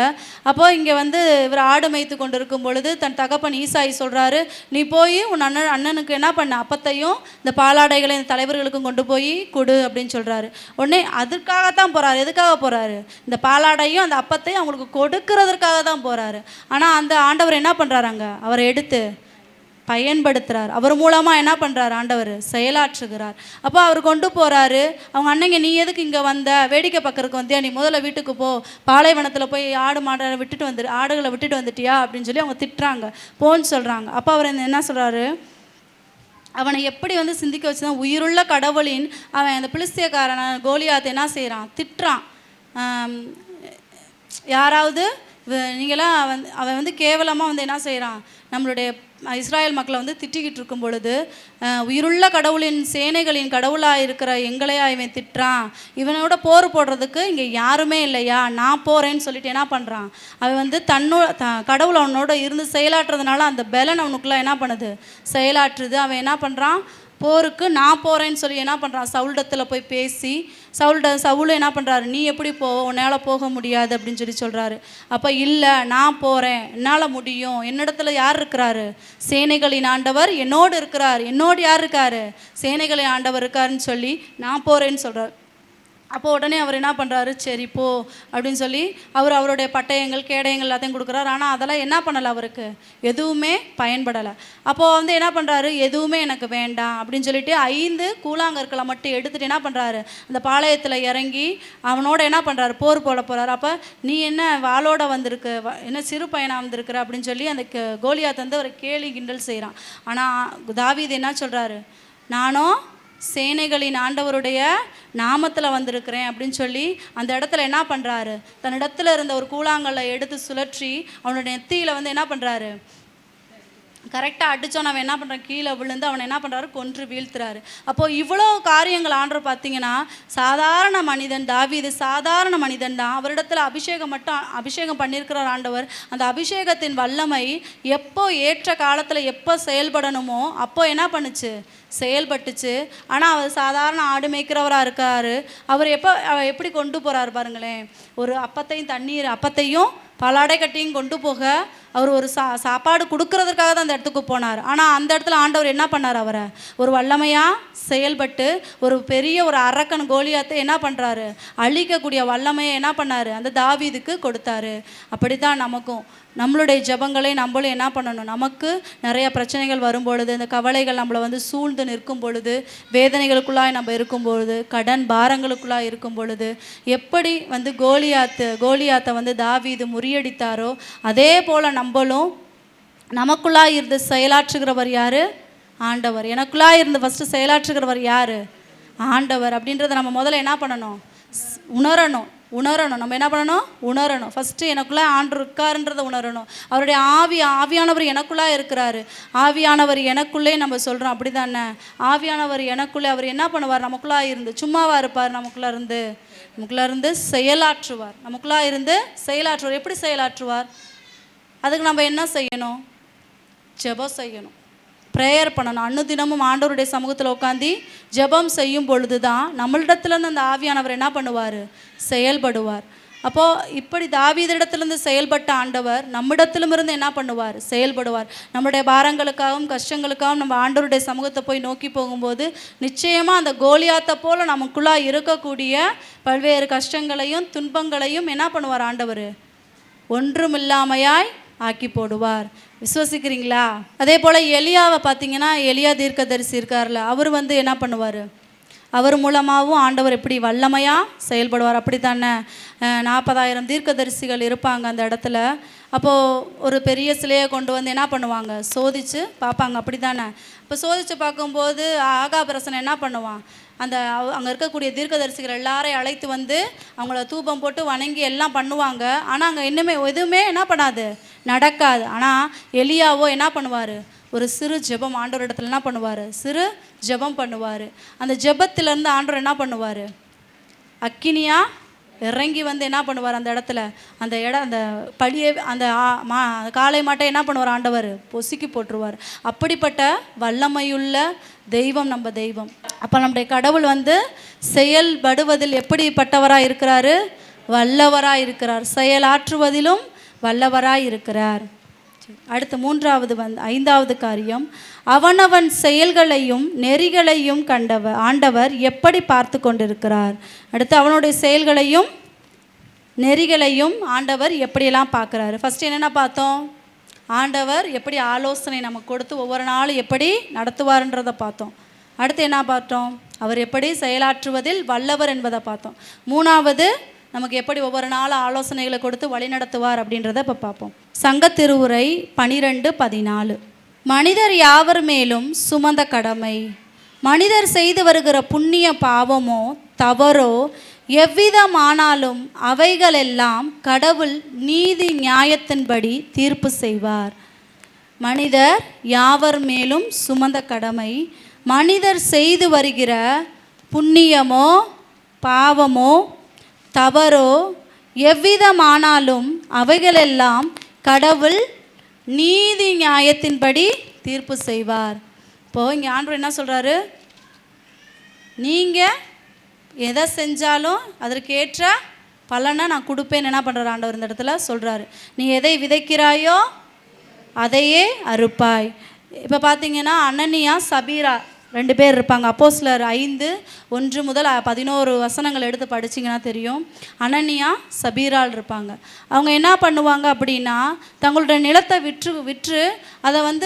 Speaker 1: அப்போது இங்கே வந்து இவர் ஆடு மேய்த்து கொண்டு இருக்கும் பொழுது தன் தகப்பன் ஈசாய் சொல்கிறாரு, நீ போய் உன் அண்ணனுக்கு என்ன பண்ண, அப்பத்தையும் இந்த பாலாடைகளை இந்த தலைவர்களுக்கும் கொண்டு போய் கொடு அப்படின்னு சொல்கிறாரு. உடனே அதுக்காகத்தான் போகிறாரு. எதுக்காக போகிறாரு? இந்த பாலாடையும் அந்த அப்பத்தையும் அவங்களுக்கு கொடுக்கறதுக்காக தான் போகிறாரு. ஆனால் அந்த ஆண்டவர் என்ன பண்ணுறாராங்க, அவரை எடுத்து பயன்படுத்துகிறார். அவர் மூலமாக என்ன பண்ணுறாரு, ஆண்டவர் செயலாற்றுகிறார். அப்போ அவர் கொண்டு போகிறாரு. அவங்க அண்ணங்க, நீ எதுக்கு இங்கே வந்த, வேடிக்கை பார்க்கறதுக்கு வந்தியா, நீ முதல்ல வீட்டுக்கு போ, பாலைவனத்தில் போய் ஆடுகளை விட்டுட்டு வந்துட்டியா அப்படின்னு சொல்லி அவங்க திட்டுறாங்க, போன்னு சொல்கிறாங்க. அப்போ அவர் என்ன சொல்கிறாரு, அவனை எப்படி வந்து சிந்திக்க வச்சு தான் உயிருள்ள கடவுளின் அவன் அந்த பிலிஸ்தியக்காரனை கோலியாத்தை என்ன செய்கிறான், திட்டுறான். யாராவது நீங்களாம் அவன் வந்து கேவலமாக வந்து என்ன செய்கிறான், நம்மளுடைய இஸ்ராயல் மக்களை வந்து திட்டிக்கிட்டு இருக்கும் பொழுது உயிருள்ள கடவுளின் சேனைகளின் கடவுளாக இருக்கிற எங்களையா இவன் திட்டுறான், இவனோட போர் போடுறதுக்கு இங்கே யாருமே இல்லையா, நான் போகிறேன்னு சொல்லிட்டு என்ன பண்ணுறான். அவன் வந்து கடவுள் அவனோட இருந்து செயலாற்றுறதுனால அந்த பலன் அவனுக்குள்ளே என்ன பண்ணுது, செயலாற்றுது. அவன் என்ன பண்ணுறான், போருக்கு நான் போகிறேன்னு சொல்லி என்ன பண்ணுறான், சவுல்டத்தில் போய் பேசி சவுல் என்ன பண்ணுறாரு, நீ எப்படி உன்னால் போக முடியாது அப்படின்னு சொல்கிறாரு. அப்போ இல்லை, நான் போகிறேன், என்னால் முடியும், என்னிடத்துல யார் இருக்கிறாரு, சேனைகளின் ஆண்டவர் என்னோடு இருக்கிறார், என்னோடு யார் இருக்கார், சேனைகளின் ஆண்டவர் இருக்காருன்னு சொல்லி நான் போகிறேன்னு சொல்கிறார். அப்போ உடனே அவர் என்ன பண்ணுறாரு, சரி போ அப்படின்னு சொல்லி அவருடைய பட்டயங்கள் கேடயங்கள் எல்லாத்தையும் கொடுக்குறாரு. ஆனால் அதெல்லாம் என்ன பண்ணலை, அவருக்கு எதுவுமே பயன்படலை. அப்போது வந்து என்ன பண்ணுறாரு, எதுவுமே எனக்கு வேண்டாம் அப்படின்னு சொல்லிட்டு 5 கூழாங்கற்களை மட்டும் எடுத்துகிட்டு என்ன பண்ணுறாரு, அந்த பாளையத்தில் இறங்கி அவனோட என்ன பண்ணுறாரு, போர் போட போகிறாரு. அப்போ நீ என்ன வாளோட வந்திருக்கு, என்ன சிறு பையனாக வந்திருக்கிற அப்படின்னு சொல்லி அந்த கோலியாத் வந்து அவரை கேலி கிண்டல் செய்கிறான். ஆனால் தாவீது என்ன சொல்கிறாரு, நானும் சேனைகளின் ஆண்டவருடைய நாமத்தில் வந்திருக்கிறேன் அப்படின்னு சொல்லி அந்த இடத்துல என்ன பண்ணுறாரு, தன்னிடத்துல இருந்த ஒரு கூழாங்கல்லை எடுத்து சுழற்றி அவனுடைய நெத்தியில் வந்து என்ன பண்ணுறாரு, கரெக்டாக அடித்தோன்னு அவன் என்ன பண்ணுறான், கீழே விழுந்து அவனை என்ன பண்ணுறாரு, கொன்று வீழ்த்துறாரு. அப்போது இவ்வளோ காரியங்கள் ஆண்டவர் பார்த்தீங்கன்னா சாதாரண மனிதன் தாவீது, சாதாரண மனிதன் தான். அவரிடத்துல அபிஷேகம் பண்ணியிருக்கிறார் ஆண்டவர். அந்த அபிஷேகத்தின் வல்லமை எப்போ ஏற்ற காலத்தில் எப்போ செயல்படணுமோ அப்போ என்ன பண்ணுச்சு, செயல்பட்டுச்சு. ஆனால் அவர் சாதாரண ஆடு மேய்க்கிறவராக இருக்கார். அவர் எப்படி கொண்டு போகிறார் பாருங்களேன், ஒரு அப்பத்தையும் பலாடை கட்டியும் கொண்டு போக அவர் ஒரு சாப்பாடு கொடுக்கறதுக்காக தான் அந்த இடத்துக்கு போனார். ஆனால் அந்த இடத்துல ஆண்டவர் என்ன பண்ணார், அவரை ஒரு வல்லமையாக செயல்பட்டு ஒரு பெரிய ஒரு அரக்கன் கோலியாத்தை என்ன பண்ணுறாரு, அழிக்கக்கூடிய வல்லமையை என்ன பண்ணார், அந்த தாவீதுக்கு கொடுத்தாரு. அப்படித்தான் நமக்கும் நம்மளுடைய ஜெபங்களை நம்மளும் என்ன பண்ணணும், நமக்கு நிறைய பிரச்சனைகள் வரும்பொழுது, இந்த கவலைகள் நம்மளை வந்து சூழ்ந்து நிற்கும் பொழுது, வேதனைகளுக்குள்ளாய் நம்ம இருக்கும் பொழுது, கடன் பாரங்களுக்குள்ளாய் இருக்கும் பொழுது, எப்படி வந்து கோலியாத்தை வந்து தாவீது முறியடித்தாரோ அதே போல் நம்மளும் நமக்குள்ளாய் இருந்து செயலாற்றுகிறவர் யார், ஆண்டவர். எனக்குள்ளாய் இருந்து ஃபஸ்ட்டு செயலாற்றுகிறவர் யார், ஆண்டவர். அப்படின்றத நம்ம முதல்ல என்ன பண்ணணும், உணரணும். நம்ம என்ன பண்ணணும், உணரணும். ஃபஸ்ட்டு எனக்குள்ளே ஆண்டவர் இருக்காருன்றதை உணரணும். அவருடைய ஆவியானவர் எனக்குள்ளே இருக்கிறாரு. ஆவியானவர் எனக்குள்ளே நம்ம சொல்கிறோம், அப்படி தானே, ஆவியானவர் எனக்குள்ளே அவர் என்ன பண்ணுவார், நமக்குள்ளே இருந்து சும்மாவாக இருப்பார், நமக்குள்ளே இருந்து செயலாற்றுவார். எப்படி செயலாற்றுவார், அதுக்கு நம்ம என்ன செய்யணும், ஜெபம் செய்யணும், ப்ரேயர் பண்ணணும். அன்னுதினமும் ஆண்டவருடைய சமூகத்தில் உட்காந்து ஜெபம் செய்யும் பொழுது தான் நம்மளிடத்துலேருந்து அந்த ஆவியானவர் என்ன பண்ணுவார், செயல்படுவார். அப்போது இப்படி தாவீதிடத்திலிருந்து செயல்பட்ட ஆண்டவர் நம்மிடத்திலும் இருந்து என்ன பண்ணுவார், செயல்படுவார். நம்முடைய பாரங்களுக்காகவும் கஷ்டங்களுக்காகவும் நம்ம ஆண்டவருடைய சமூகத்தை போய் நோக்கி போகும்போது நிச்சயமாக அந்த கோலியாத்தை போல் நமக்குள்ளாக இருக்கக்கூடிய பல்வேறு கஷ்டங்களையும் துன்பங்களையும் என்ன பண்ணுவார், ஆண்டவர் ஒன்றுமில்லாமையாய் ஆக்கி போடுவார். விசுவசிக்கிறீங்களா? அதே போல் எலியாவை பார்த்தீங்கன்னா, எலியா தீர்க்கதரிசி இருக்கார்ல, அவர் வந்து என்ன பண்ணுவார், அவர் மூலமாகவும் ஆண்டவர் எப்படி வல்லமையாக செயல்படுவார். அப்படி தானே 40,000 தீர்க்கதரிசிகள் இருப்பாங்க அந்த இடத்துல. அப்போது ஒரு பெரிய சிலையை கொண்டு வந்து என்ன பண்ணுவாங்க, சோதித்து பார்ப்பாங்க. அப்படி தானே. இப்போ சோதித்து பார்க்கும்போது ஆகாபிரசனை என்ன பண்ணுவான், அங்கே இருக்கக்கூடிய தீர்க்கதரிசிகள் எல்லாரையும் அழைத்து வந்து அவங்கள தூபம் போட்டு வணங்கி எல்லாம் பண்ணுவாங்க. ஆனால் அங்கே எதுவுமே என்ன பண்ணாது, நடக்காது. ஆனால் எலியாவோ என்ன பண்ணுவார், ஒரு சிறு ஜெபம் ஆண்டவர் இடத்துல என்ன பண்ணுவார், சிறு ஜெபம் பண்ணுவார். அந்த ஜெபத்திலேருந்து ஆண்டவர் என்ன பண்ணுவார், அக்கினியா இறங்கி வந்து என்ன பண்ணுவார் அந்த இடத்துல, அந்த பழியை அந்த காளை மாட்டை என்ன பண்ணுவார் ஆண்டவர் பொசுக்கி போட்டுருவார். அப்படிப்பட்ட வல்லமையுள்ள தெய்வம் நம்ம தெய்வம். அப்போ நம்முடைய கடவுள் வந்து செயல்படுவதில் எப்படிப்பட்டவராக இருக்கிறாரு? வல்லவராக இருக்கிறார். செயலாற்றுவதிலும் வல்லவராய் இருக்கிறார். அடுத்து மூன்றாவது ஐந்தாவது காரியம், அவனவன் செயல்களையும் நெறிகளையும் ஆண்டவர் எப்படி பார்த்து கொண்டிருக்கிறார். அடுத்து அவனுடைய செயல்களையும் நெறிகளையும் ஆண்டவர் எப்படியெல்லாம் பார்க்குறாரு. ஃபஸ்ட்டு என்னென்ன பார்த்தோம்? ஆண்டவர் எப்படி ஆலோசனை நமக்கு கொடுத்து ஒவ்வொரு நாளும் எப்படி நடத்துவார்ன்றதை பார்த்தோம். அடுத்து என்ன பார்த்தோம்? அவர் எப்படி செயலாற்றுவதில் வல்லவர் என்பதை பார்த்தோம். மூணாவது, நமக்கு எப்படி ஒவ்வொரு நாளும் ஆலோசனைகளை கொடுத்து வழி நடத்துவார் அப்படின்றத இப்போ பார்ப்போம். சங்கத்திருவுரை 12:14. மனிதர் யாவர் மேலும் சுமந்த கடமை, மனிதர் செய்து வருகிற புண்ணிய பாவமோ தவறோ எவ்விதமானாலும் அவைகளெல்லாம் கடவுள் நீதி நியாயத்தின்படி தீர்ப்பு செய்வார். மனிதர் யாவர் மேலும் சுமந்த கடமை, மனிதர் செய்து வருகிற புண்ணியமோ பாவமோ தவறோ எவ்விதமானாலும் அவைகளெல்லாம் கடவுள் நீதி நியாயத்தின்படி தீர்ப்பு செய்வார். இப்போது இங்கே ஆண்டவர் என்ன சொல்கிறாரு? நீங்கள் எதை செஞ்சாலும் அதற்கேற்ற பலனை நான் கொடுப்பேன்னு என்ன பண்ணுறாரு ஆண்டவர் இந்த இடத்துல சொல்கிறாரு. நீ எதை விதைக்கிறாயோ அதையே அறுப்பாய். இப்போ பார்த்தீங்கன்னா அனனியா சபீரா 2 பேர் இருப்பாங்க. அப்போஸ்தலர் 5:1 முதல் 11 வசனங்கள் எடுத்து படிச்சிங்கன்னா தெரியும். அனனியா சபீரால் இருப்பாங்க. அவங்க என்ன பண்ணுவாங்க அப்படின்னா, தங்களுடைய நிலத்தை விற்று அதை வந்து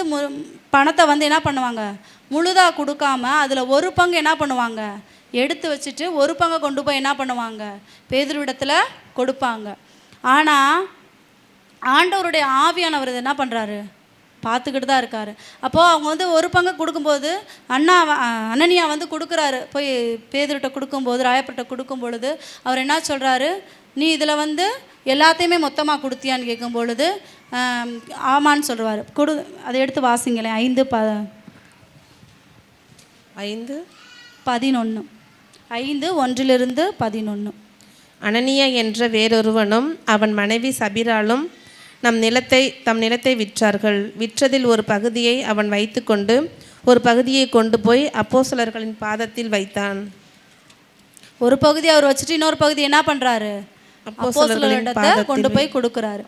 Speaker 1: பணத்தை வந்து என்ன பண்ணுவாங்க, முழுதாக கொடுக்காம அதில் ஒரு பங்கு என்ன பண்ணுவாங்க, எடுத்து வச்சுட்டு ஒரு பங்கை கொண்டு போய் என்ன பண்ணுவாங்க, பேதுருவிடத்தில் கொடுப்பாங்க. ஆனால் ஆண்டவருடைய ஆவியானவர் என்ன பண்ணுறாரு, பார்த்துக்கிட்டு தான் இருக்கார். அப்போது அவங்க வந்து ஒரு பங்கு கொடுக்கும்போது அனனியா வந்து கொடுக்குறாரு, போய் பேதுருட்ட கொடுக்கும்போது, ராயப்பட்ட கொடுக்கும் பொழுது அவர் என்ன சொல்கிறாரு, நீ இதில் வந்து எல்லாத்தையுமே மொத்தமாக கொடுத்தியான்னு கேட்கும் பொழுது ஆமான்னு சொல்லுவார். அதை எடுத்து வாசிங்களேன். 5:11 5:1-11.
Speaker 2: அனனியா என்ற வேறொருவனும் அவன் மனைவி சபீராலும் தம் நிலத்தை விற்றார்கள். விற்றதில் ஒரு பகுதியை அவன் வைத்து கொண்டு ஒரு பகுதியை கொண்டு போய் அப்போஸ்தலர்களின் பாதத்தில் வைத்தான்.
Speaker 1: ஒரு பகுதி அவர் வச்சுட்டு இன்னொரு பகுதி என்ன பண்ணுறாரு, அப்போஸ்தலர்களிடத்தை கொண்டு போய் கொடுக்குறாரு.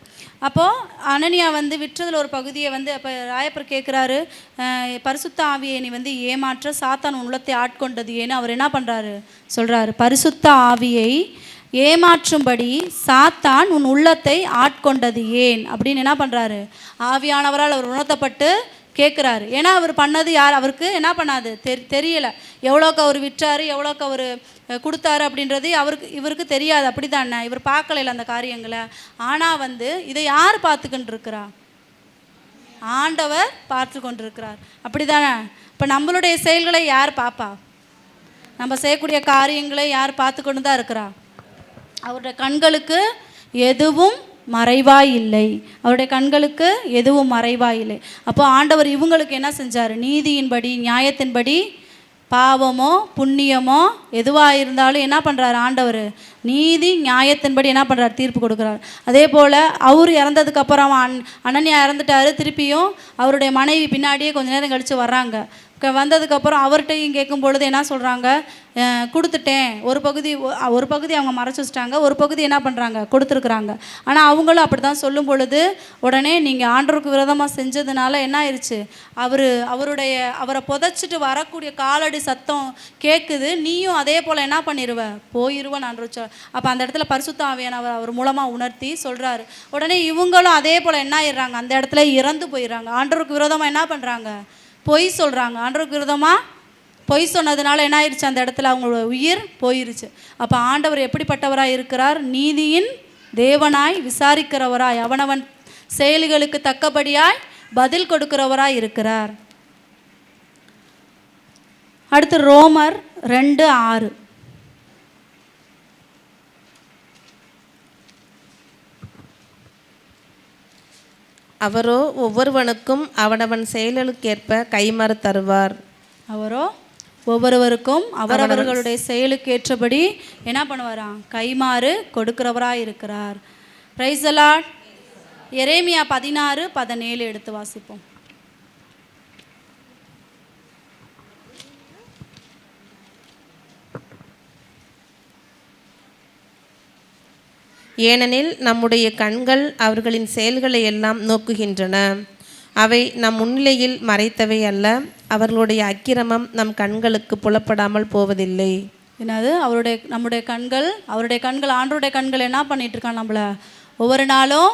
Speaker 1: அப்போது அனனியா வந்து விற்றதில் ஒரு பகுதியை வந்து அப்போ ராயப்பர் கேட்குறாரு, பரிசுத்த ஆவியை நீ வந்து ஏமாற்ற சாத்தான் உள்ளத்தை ஆட்கொண்டது ஏன்னு அவர் என்ன பண்ணுறாரு சொல்கிறாரு. பரிசுத்த ஆவியை ஏமாற்றும்படி சாத்தான் உன் உள்ளத்தை ஆட்கொண்டது ஏன் அப்படின்னு என்ன பண்ணுறாரு, ஆவியானவரால் அவர் உணர்த்தப்பட்டு கேட்குறாரு. ஏன்னா அவர் பண்ணது அவருக்கு என்ன பண்ணாது தெரியலை. எவ்வளோக்கு அவர் விற்றாரு, எவ்வளோக்கு அவர் கொடுத்தாரு அப்படின்றது இவருக்கு தெரியாது. அப்படி தானே, இவர் பார்க்கல அந்த காரியங்களை. ஆனால் வந்து இதை யார் பார்த்துக்கிட்டு இருக்கிறா, ஆண்டவர் பார்த்து கொண்டிருக்கிறார். அப்படி தானே. இப்போ நம்மளுடைய செயல்களை யார் பார்ப்பா, நம்ம செய்யக்கூடிய காரியங்களை யார் பார்த்து கொண்டு தான் இருக்கிறா. அவருடைய கண்களுக்கு எதுவும் மறைவாய் இல்லை, அவருடைய கண்களுக்கு எதுவும் மறைவாய் இல்லை. அப்போ ஆண்டவர் இவங்களுக்கு என்ன செஞ்சார், நீதியின்படி நியாயத்தின்படி பாவமோ புண்ணியமோ எதுவாக இருந்தாலும் என்ன பண்ணுறாரு ஆண்டவர், நீதி நியாயத்தின்படி என்ன பண்ணுறாரு, தீர்ப்பு கொடுக்குறாரு. அதே போல் அவர் இறந்ததுக்கப்புறம் அனனியா இறந்துட்டார். திருப்பியும் அவருடைய மனைவி பின்னாடியே கொஞ்ச நேரம் கழித்து வர்றாங்க. வந்ததுக்கப்புறம் அவர்கிட்டையும் கேட்கும் பொழுது என்ன சொல்கிறாங்க, கொடுத்துட்டேன், ஒரு பகுதி அவங்க மறைச்சி வச்சிட்டாங்க, ஒரு பகுதி என்ன பண்ணுறாங்க கொடுத்துருக்குறாங்க. ஆனால் அவங்களும் அப்படி தான் சொல்லும் பொழுது உடனே நீங்கள் ஆண்டவருக்கு விரோதமாக செஞ்சதுனால என்ன ஆயிடுச்சு, அவரை புதைச்சிட்டு வரக்கூடிய காலடி சத்தம் கேட்குது, நீயும் அதே போல் என்ன பண்ணிடுவ, போயிடுவேன் ஆண்டவர். அப்போ அந்த இடத்துல பரிசுத்த ஆவியானவர் அவர் மூலமாக உணர்த்தி சொல்கிறாரு. உடனே இவங்களும் அதே போல் என்ன ஆயிடுறாங்க, அந்த இடத்துல இறந்து போயிடுறாங்க. ஆண்டவருக்கு விரோதமாக என்ன பண்ணுறாங்க, பொய் சொல்கிறாங்க. ஆண்டவருக்கு விரோதமாக பொய் சொன்னதுனால என்ன ஆயிடுச்சு, அந்த இடத்துல அவங்களோட உயிர் போயிருச்சு. அப்போ ஆண்டவர் எப்படிப்பட்டவராய் இருக்கிறார், நீதியின் தேவனாய், விசாரிக்கிறவராய், அவனவன் செயல்களுக்கு தக்கபடியாய் பதில் கொடுக்கிறவராய் இருக்கிறார். அடுத்து ரோமர் 2:6.
Speaker 2: அவரோ ஒவ்வொருவனுக்கும் அவனவன் செயலுக்கேற்ப கைமாறு தருவார்.
Speaker 1: அவரோ ஒவ்வொருவருக்கும் அவரவர்களுடைய செயலுக்கு ஏற்றபடி என்ன பண்ணுவாராம், கைமாறு கொடுக்கிறவராய் இருக்கிறார். Praise the Lord. எரேமியா 16:17 எடுத்து வாசிப்போம்.
Speaker 2: ஏனெனில் நம்முடைய கண்கள் அவர்களின் செயல்களை எல்லாம் நோக்குகின்றன. அவை நம் முன்னிலையில் மறைத்தவை அல்ல. அவர்களுடைய அக்கிரமம் நம் கண்களுக்கு புலப்படாமல் போவதில்லை.
Speaker 1: என்னது? நம்முடைய கண்கள், அவருடைய கண்கள், ஆண்டவருடைய கண்கள் என்ன பண்ணிட்டு இருக்கான், நம்மள ஒவ்வொரு நாளும்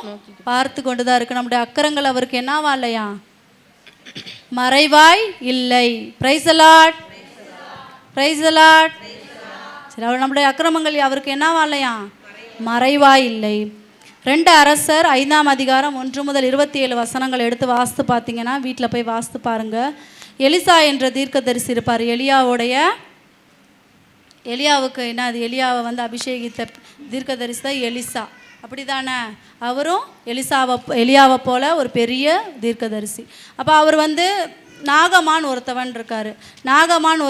Speaker 1: பார்த்து கொண்டு தான் இருக்கு. நம்முடைய அக்கரங்கள் அவருக்கு என்னவா இல்லையா, மறைவாய் இல்லை. Praise the Lord. Praise the Lord. சரி, அவர் நம்முடைய அக்கிரமங்கள் அவருக்கு என்னவா இல்லையா, மறைவாய் இல்லை. 2 அரசர் 5ஆம் அதிகாரம் 1 முதல் 27 வசனங்கள் எடுத்து வாசித்து பார்த்தீங்கன்னா, வீட்டில் போய் வாசித்து பாருங்க. எலிசா என்ற தீர்க்கதரிசி இருப்பார். எலியாவுக்கு என்ன, அது எலியாவை வந்து அபிஷேகித்த தீர்க்கதரிசி தான் எலிசா, அப்படி தானே? அவரும் எலியாவை போல ஒரு பெரிய தீர்க்கதரிசி. அப்போ அவர் வந்து நாகமான் ஒருத்தவன் இருக்கார். நாகமான்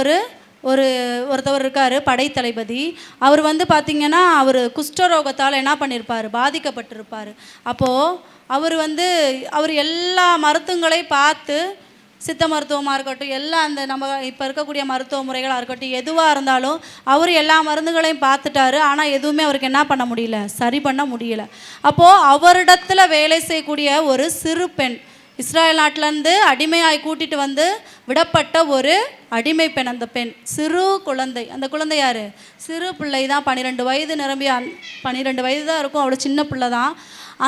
Speaker 1: ஒருத்தவர் இருக்கார், படைத்தளபதி. அவர் வந்து பார்த்திங்கன்னா, அவர் குஷ்டரோகத்தால் என்ன பண்ணியிருப்பார், பாதிக்கப்பட்டிருப்பார். அப்போது அவர் எல்லா மருத்துவங்களையும் பார்த்து, சித்த மருத்துவமாக இருக்கட்டும், எல்லாம் அந்த நம்ம இப்போ இருக்கக்கூடிய மருத்துவ முறைகளாக இருக்கட்டும், எதுவாக இருந்தாலும் அவர் எல்லா மருந்துகளையும் பார்த்துட்டாரு. ஆனால் எதுவுமே அவருக்கு என்ன பண்ண முடியல, சரி பண்ண முடியல. அப்போது அவரிடத்துல வேலை செய்யக்கூடிய ஒரு சிறு பெண், இஸ்ராயல் நாட்டிலேருந்து அடிமையாய் கூட்டிகிட்டு வந்து விடப்பட்ட ஒரு அடிமை பெண். அந்த பெண் சிறு குழந்தை. அந்த குழந்தை யார்? சிறு பிள்ளை தான். 12 வயது நிரம்பி 12 வயது தான் இருக்கும். அவ்வளோ சின்ன பிள்ளை தான்.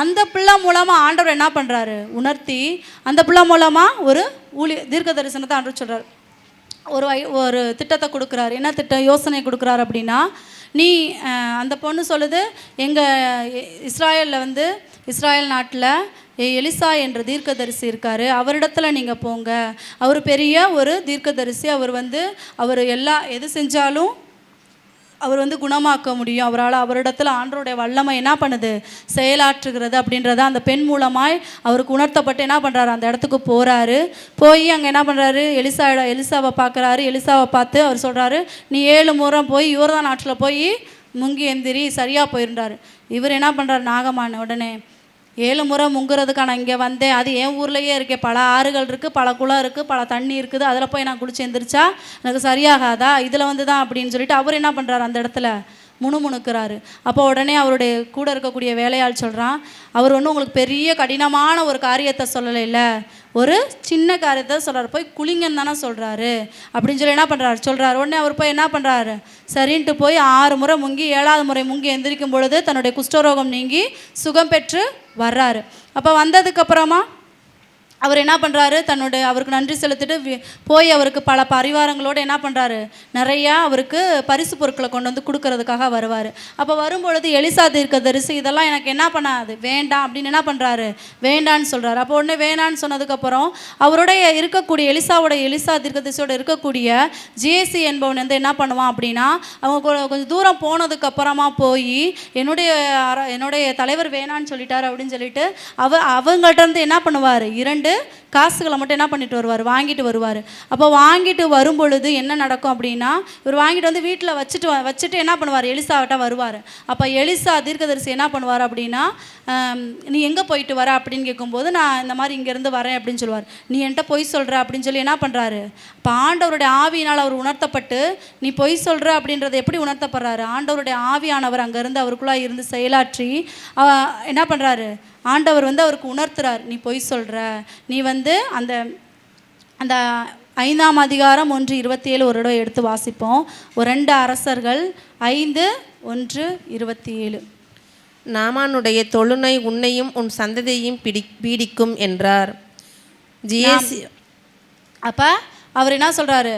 Speaker 1: அந்த பிள்ளை மூலமாக ஆண்டவர் என்ன பண்ணுறாரு, உணர்த்தி அந்த பிள்ளை மூலமாக ஒரு தீர்க்க தரிசனத்தை ஆண்டவர் சொல்கிறார். ஒரு திட்டத்தை கொடுக்குறாரு. என்ன திட்டம், யோசனை கொடுக்குறாரு அப்படின்னா, நீ அந்த பொண்ணு சொல்லுது, எங்கள் இஸ்ராயல் நாட்டில் எலிசா என்ற தீர்க்கதரிசி இருக்கார், அவரிடத்துல நீங்கள் போங்க. அவர் பெரிய ஒரு தீர்க்கதரிசி. அவர் எது செஞ்சாலும் அவர் குணமாக்க முடியும். அவரிடத்துல ஆண்டவருடைய வல்லமை என்ன பண்ணுது, செயலாற்றுகிறது அப்படின்றத அந்த பெண் மூலமாய் அவருக்கு உணர்த்தப்பட்டு என்ன பண்ணுறாரு, அந்த இடத்துக்கு போகிறாரு. போய் அங்கே என்ன பண்ணுறாரு, எலிசாவை பார்க்குறாரு. எலிசாவை பார்த்து அவர் சொல்கிறாரு, நீ 7 முறை போய் யோர்தான் நாட்டில் போய் முங்கி எந்திரி, சரியாக போயிருந்தார். இவர் என்ன பண்ணுறாரு, நாகமான் உடனே 7 முறை முங்குறதுக்கு நான் இங்கே வந்தேன், அது என் ஊர்லேயே இருக்கேன், பல ஆறுகள் இருக்குது, பல குளம் இருக்குது, பல தண்ணி இருக்குது, அதில் போய் நான் குளிச்சு எந்திரிச்சா எனக்கு சரியாகாதா, இதில் தான் அப்படின்னு சொல்லிட்டு அவர் என்ன பண்ணுறாரு, அந்த இடத்துல முணுமுணுக்கிறாரு. அப்போ உடனே அவருடைய கூட இருக்கக்கூடிய வேலையாள் சொல்கிறான், அவர் உங்களுக்கு பெரிய கடினமான ஒரு காரியத்தை சொல்லலை, இல்லை ஒரு சின்ன காரியத்தை சொல்கிறார், போய் குளிங்கன்னு தானே சொல்கிறாரு அப்படின்னு சொல்லி என்ன சொல்கிறாரு. உடனே அவர் போய் என்ன பண்ணுறாரு, சரின்ட்டு போய் 6 முறை முங்கி 7ஆவது முறை முங்கி எந்திரிக்கும் பொழுது தன்னுடைய குஷ்டரோகம் நீங்கி சுகம் பெற்று வர்றாரு. அப்போ வந்ததுக்கப்புறமா அவர் என்ன பண்ணுறாரு, அவருக்கு நன்றி செலுத்திட்டு போய் அவருக்கு பல பரிவாரங்களோடு என்ன பண்ணுறாரு, நிறையா அவருக்கு பரிசு பொருட்களை கொண்டு கொடுக்கறதுக்காக வருவார். அப்போ வரும்பொழுது எலிசா தீர்க்கதரிசி இதெல்லாம் எனக்கு என்ன பண்ணாது, வேண்டாம் அப்படின்னு என்ன பண்ணுறாரு, வேண்டான்னு சொல்கிறாரு. அப்போ உடனே வேண்டான்னு சொன்னதுக்கப்புறம் அவருடைய இருக்கக்கூடிய எலிசா தீர்க்கதரிசியோட இருக்கக்கூடிய ஜேசி என்பவன் என்ன பண்ணுவான் அப்படின்னா, அவங்க கொஞ்சம் தூரம் போனதுக்கப்புறமா போய் என்னுடைய தலைவர் வேணான்னு சொல்லிட்டாரு அப்படின்னு சொல்லிட்டு அவங்கள்ட்ட இருந்து என்ன பண்ணுவார், 2 காசுகளை மட்டும் என்ன பண்ணிட்டு வருவார், வாங்கிட்டு வருவார். அப்போ வாங்கிட்டு வரும் பொழுது என்ன நடக்கும் அப்படின்னா, இவர் வாங்கிட்டு வீட்டில் வச்சுட்டு என்ன பண்ணுவார், எலிசாவிட்ட வருவார். அப்போ எலிசா தீர்க்கதரிசி என்ன பண்ணுவார் அப்படின்னா, நீ எங்கே போயிட்டு வர அப்படின்னு கேட்கும்போது, நான் இந்த மாதிரி இங்கேருந்து வரேன் அப்படின்னு சொல்லுவார். நீ என்கிட்ட பொய் சொல்கிற அப்படின்னு சொல்லி என்ன பண்ணுறாரு, இப்போ ஆண்டவருடைய ஆவியினால் அவர் உணர்த்தப்பட்டு நீ பொய் சொல்கிற அப்படின்றத எப்படி உணர்த்தப்படுறாரு, ஆண்டவருடைய ஆவியானவர் அங்கேருந்து அவருக்குள்ளே இருந்து செயலாற்றி என்ன பண்ணுறாரு, ஆண்டவர் அவருக்கு உணர்த்துறார், நீ பொய் சொல்கிற, நீ அந்த அந்த 5ஆம் அதிகாரம் 1:27 ஒரு இடம் எடுத்து வாசிப்போம். 2 அரசர்கள் 5:1-27.
Speaker 2: நாமானுடைய தொழுநோய் உன்னையும் உன் சந்ததியையும் பீடிக்கும் என்றார்.
Speaker 1: அப்போ அவர் என்ன சொல்கிறாரு,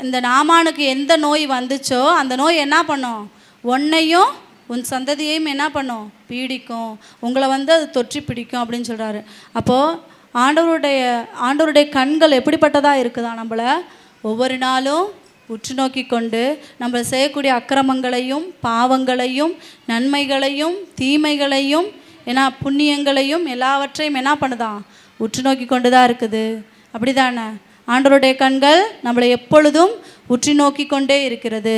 Speaker 1: இந்த நாமானுக்கு எந்த நோய் வந்துச்சோ அந்த நோய் என்ன பண்ணும், உன்னையும் உன் சந்ததியையும் என்ன பண்ணும், பீடிக்கும், உங்களை அது தொற்றி பிடிக்கும் அப்படின்னு சொல்கிறாரு. அப்போது ஆண்டவருடைய கண்கள் எப்படிப்பட்டதாக இருக்குதா, நம்மளை ஒவ்வொரு நாளும் உற்று நோக்கி கொண்டு நம்ம செய்யக்கூடிய அக்கிரமங்களையும் பாவங்களையும் நன்மைகளையும் தீமைகளையும் புண்ணியங்களையும் எல்லாவற்றையும் என்ன பண்ணுதான், உற்று நோக்கி கொண்டு தான் இருக்குது. அப்படி தானே? ஆண்டவருடைய கண்கள் நம்மளை எப்பொழுதும் உற்றி நோக்கி கொண்டே இருக்கிறது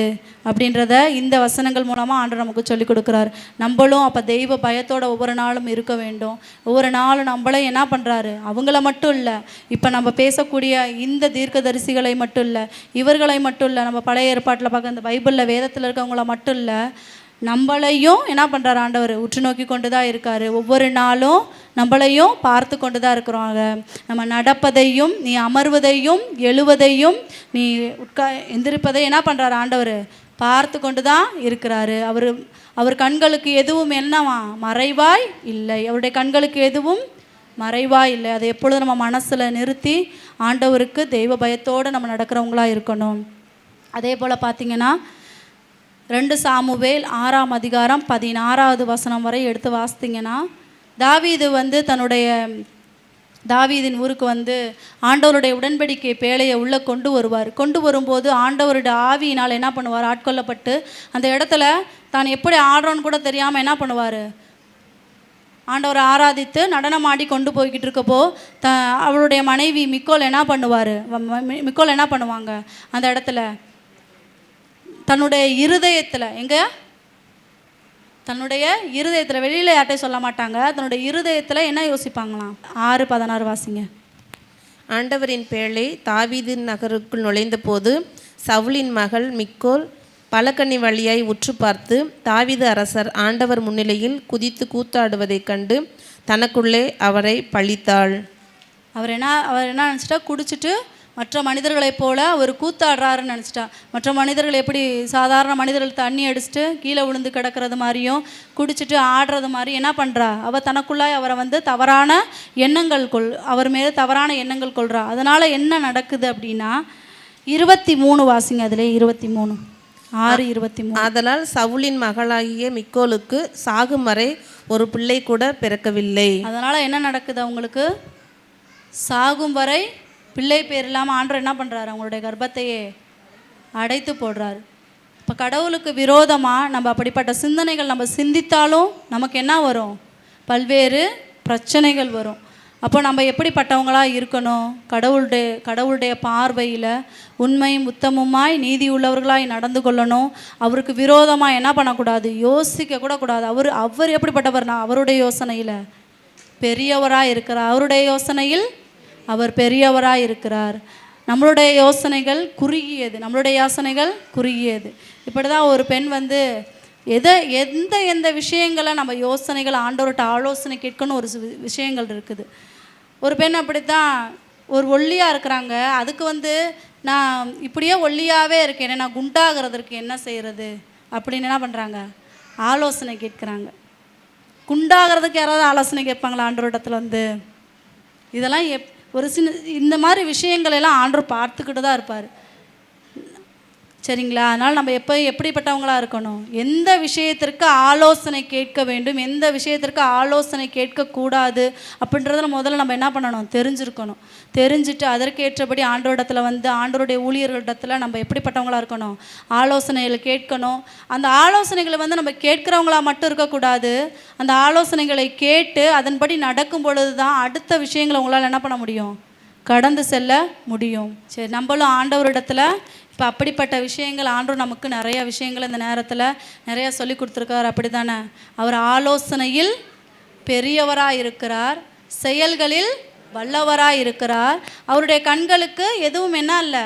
Speaker 1: அப்படின்றத இந்த வசனங்கள் மூலமாக ஆண்டவர் நமக்கு சொல்லிக் கொடுக்குறார். நம்மளும் அப்போ தெய்வ பயத்தோட ஒவ்வொரு நாளும் இருக்க வேண்டும். ஒவ்வொரு நாளும் நம்மளே என்ன பண்ணுறாரு, அவங்கள மட்டும் இல்லை, இப்போ நம்ம பேசக்கூடிய இந்த தீர்க்கதரிசிகளை மட்டும் இல்லை, இவர்களை மட்டும் இல்லை, நம்ம பழைய ஏற்பாட்டில் பார்க்க இந்த பைபிளில் வேதத்தில் இருக்கவங்கள மட்டும் இல்லை, நம்மளையும் என்ன பண்ணுறாரு ஆண்டவர் உற்று நோக்கி கொண்டு தான் இருக்கார். ஒவ்வொரு நாளும் நம்மளையும் பார்த்து கொண்டு தான் இருக்கிறாங்க. நம்ம நடப்பதையும் நீ அமர்வதையும் எழுவதையும் நீ எந்திரிப்பதை என்ன பண்ணுறாரு ஆண்டவர் பார்த்து கொண்டு தான் இருக்கிறாரு. அவர் கண்களுக்கு எதுவும் என்னவா மறைவாய் இல்லை, அவருடைய கண்களுக்கு எதுவும் மறைவாய் இல்லை. அதை எப்பொழுதும் நம்ம மனசில் நிறுத்தி ஆண்டவருக்கு தெய்வ பயத்தோடு நம்ம நடக்கிறவங்களா இருக்கணும். அதே போல் பார்த்திங்கன்னா 2 சாமுவேல் 6ஆம் அதிகாரம் 16வது வசனம் வரை எடுத்து வாசித்திங்கன்னா, தாவீது தாவீதின் ஊருக்கு ஆண்டவருடைய உடன்படிக்கை பேழையை உள்ளே கொண்டு வருவார். கொண்டு வரும்போது ஆண்டவருடைய ஆவியினால் என்ன பண்ணுவார், ஆட்கொள்ளப்பட்டு அந்த இடத்துல தான் எப்படி ஆடுறோன்னு கூட தெரியாமல் என்ன பண்ணுவார், ஆண்டவரை ஆராதித்து நடனமாடி கொண்டு போய்கிட்டு இருக்கப்போ அவருடைய மனைவி மிக்கோல் என்ன பண்ணுவாங்க, அந்த இடத்துல தன்னுடைய இருதயத்தில் வெளியில் யார்ட்டையும் சொல்ல மாட்டாங்க, தன்னுடைய இருதயத்தில் என்ன யோசிப்பாங்களாம். 6:16 வாசிங்க.
Speaker 2: ஆண்டவரின் பேழை தாவீதின் நகருக்குள் நுழைந்த போது சவுலின் மகள் மிக்கோல் பலகண்ணி வழியாய் உற்று பார்த்து தாவீது அரசர் ஆண்டவர் முன்னிலையில் குதித்து கூத்தாடுவதைக் கண்டு தனக்குள்ளே அவரை பழித்தாள். அவர் என்ன நினச்சிட்டா, குடிச்சிட்டு மற்ற மனிதர்களைப் போல அவர் கூத்தாடுறாருன்னு நினச்சிட்டா. மற்ற மனிதர்கள் எப்படி சாதாரண மனிதர்கள் தண்ணி அடிச்சுட்டு கீழே விழுந்து கிடக்கிறது மாதிரியும் குடிச்சிட்டு ஆடுறது மாதிரி என்ன பண்ணுறா, அவள் தனக்குள்ளாய் அவரை தவறான எண்ணங்கள் அவர் மேலே தவறான எண்ணங்கள் கொள்கிறா. அதனால் என்ன நடக்குது அப்படின்னா 23 வாசிங்க. அதிலே 23 6:23. அதனால் சவுலின் மகளாகிய மிக்கோலுக்கு சாகும் வரை ஒரு பிள்ளை கூட பிறக்கவில்லை.
Speaker 1: அதனால் என்ன நடக்குது, அவங்களுக்கு சாகும் வரை பிள்ளை பேர் இல்லாமல் ஆண்டவர் என்ன பண்ணுறாரு, அவங்களுடைய கர்ப்பத்தையே அடைத்து போடுறாரு. இப்போ கடவுளுக்கு விரோதமாக நம்ம அப்படிப்பட்ட சிந்தனைகள் நம்ம சிந்தித்தாலும் நமக்கு என்ன வரும், பல்வேறு பிரச்சனைகள் வரும். அப்போ நம்ம எப்படிப்பட்டவங்களாக இருக்கணும், கடவுளுடைய பார்வையில் உண்மையும் உத்தமமாய் நீதி உள்ளவர்களாய் நடந்து கொள்ளணும். அவருக்கு விரோதமாக என்ன பண்ணக்கூடாது, யோசிக்க கூட கூடாது. அவர் எப்படிப்பட்டவர்னா அவருடைய யோசனையில் பெரியவராக இருக்கிறார். அவருடைய யோசனையில் அவர் பெரியவராக இருக்கிறார். நம்மளுடைய யோசனைகள் குறுகியது. இப்படி தான் ஒரு பெண் எந்த விஷயங்களை நம்ம யோசனைகள் ஆண்டவர்கிட்ட ஆலோசனை கேட்கணும் ஒரு விஷயங்கள் இருக்குது. ஒரு பெண் அப்படித்தான் ஒரு ஒல்லியாக இருக்கிறாங்க. அதுக்கு நான் இப்படியே ஒல்லியாகவே இருக்கேன், நான் குண்டாகிறதுக்கு என்ன செய்கிறது அப்படின்னு என்ன பண்ணுறாங்க, ஆலோசனை கேட்குறாங்க. குண்டாகிறதுக்கு யாராவது ஆலோசனை கேட்பாங்களா ஆண்டவரிடத்துல? இதெல்லாம் ஒரு இந்த மாதிரி விஷயங்கள் எல்லாம் ஆண்டவர் பார்த்துக்கிட்டு தான் இருப்பார். சரிங்களா? அதனால் நம்ம எப்படிப்பட்டவங்களாக இருக்கணும், எந்த விஷயத்திற்கு ஆலோசனை கேட்க வேண்டும், எந்த விஷயத்திற்கு ஆலோசனை கேட்கக்கூடாது அப்படின்றத முதல்ல நம்ம என்ன பண்ணணும், தெரிஞ்சுட்டு அதற்கேற்றபடி ஆண்டவரிடத்துல ஆண்டவருடைய ஊழியர்களிடத்தில் நம்ம எப்படிப்பட்டவங்களாக இருக்கணும், ஆலோசனைகள் கேட்கணும். அந்த ஆலோசனைகளை நம்ம கேட்குறவங்களாக மட்டும் இருக்கக்கூடாது. அந்த ஆலோசனைகளை கேட்டு அதன்படி நடக்கும் பொழுது தான் அடுத்த விஷயங்களை உங்களால் என்ன பண்ண முடியும், கடந்து செல்ல முடியும். சரி, நம்மளும் ஆண்டவரிடத்துல இப்போ அப்படிப்பட்ட விஷயங்கள் ஆண்டவர் நமக்கு நிறைய விஷயங்கள் இந்த நேரத்தில் நிறையா சொல்லி கொடுத்துருக்கார். அப்படி தானே? அவர் ஆலோசனையில் பெரியவராக இருக்கிறார், செயல்களில் வல்லவராக இருக்கிறார். அவருடைய கண்களுக்கு எதுவும் என்ன இல்லை,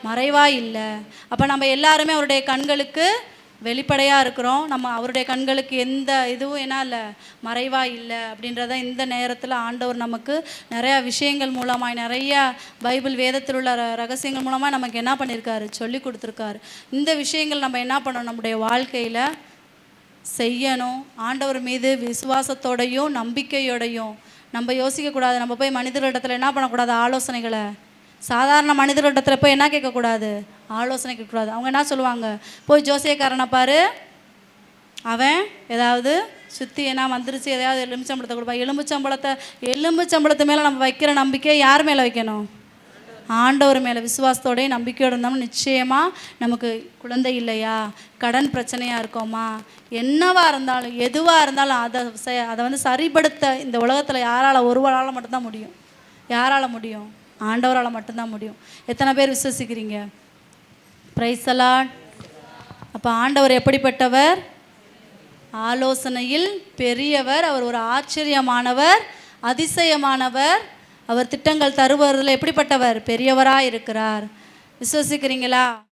Speaker 1: மறைவாக இல்லை. அப்போ நம்ம எல்லாருமே அவருடைய கண்களுக்கு வெளிப்படையாக இருக்கிறோம். நம்ம அவருடைய கண்களுக்கு எந்த இதுவும் என்ன இல்லை, மறைவாக இல்லை. அப்படின்றத இந்த நேரத்தில் ஆண்டவர் நமக்கு நிறையா விஷயங்கள் மூலமாக, நிறையா பைபிள் வேதத்தில் உள்ள ரகசியங்கள் மூலமாக நமக்கு என்ன பண்ணியிருக்காரு, சொல்லி கொடுத்துருக்காரு. இந்த விஷயங்கள் நம்ம என்ன பண்ணணும், நம்முடைய வாழ்க்கையில் செய்யணும். ஆண்டவர் மீது விசுவாசத்தோடையும் நம்பிக்கையோடையும் நம்ம யோசிக்கக்கூடாது. நம்ம போய் மனிதர்களிடத்தில் என்ன பண்ணக்கூடாது, ஆலோசனைகளை சாதாரண மனிதர்களிடத்தில் போய் என்ன கேட்கக்கூடாது, ஆலோசனை கேட்கக்கூடாது. அவங்க என்ன சொல்லுவாங்க, போய் ஜோசியக்காரனை பாரு, அவன் ஏதாவது சுற்றி என்ன வந்துருச்சு, எதையாவது எலுமிச்சம்பழத்தை கொடுப்பா. எலும்புச்சம்பளத்தை மேலே நம்ம வைக்கிற நம்பிக்கை யார் மேலே வைக்கணும், ஆண்டவர் மேலே விசுவாசத்தோடய நம்பிக்கையோடு இருந்தோம்னா நிச்சயமாக நமக்கு குழந்தை இல்லையா, கடன் பிரச்சனையாக இருக்கோமா, என்னவாக இருந்தாலும் எதுவாக இருந்தாலும் அதை சரிப்படுத்த இந்த உலகத்தில் யாரால், ஒருவரால் மட்டும்தான் முடியும். யாரால் முடியும், ஆண்டவரால் மட்டும்தான் முடியும். எத்தனை பேர் விசுவசிக்கிறீங்க? Praise the Lord. அப்போ ஆண்டவர் எப்படிப்பட்டவர்? ஆலோசனையில் பெரியவர். அவர் ஒரு ஆச்சரியமானவர், அதிசயமானவர். அவர் திட்டங்கள் தருவதில் எப்படிப்பட்டவர்? பெரியவராக இருக்கிறார். விசுவசிக்கிறீங்களா?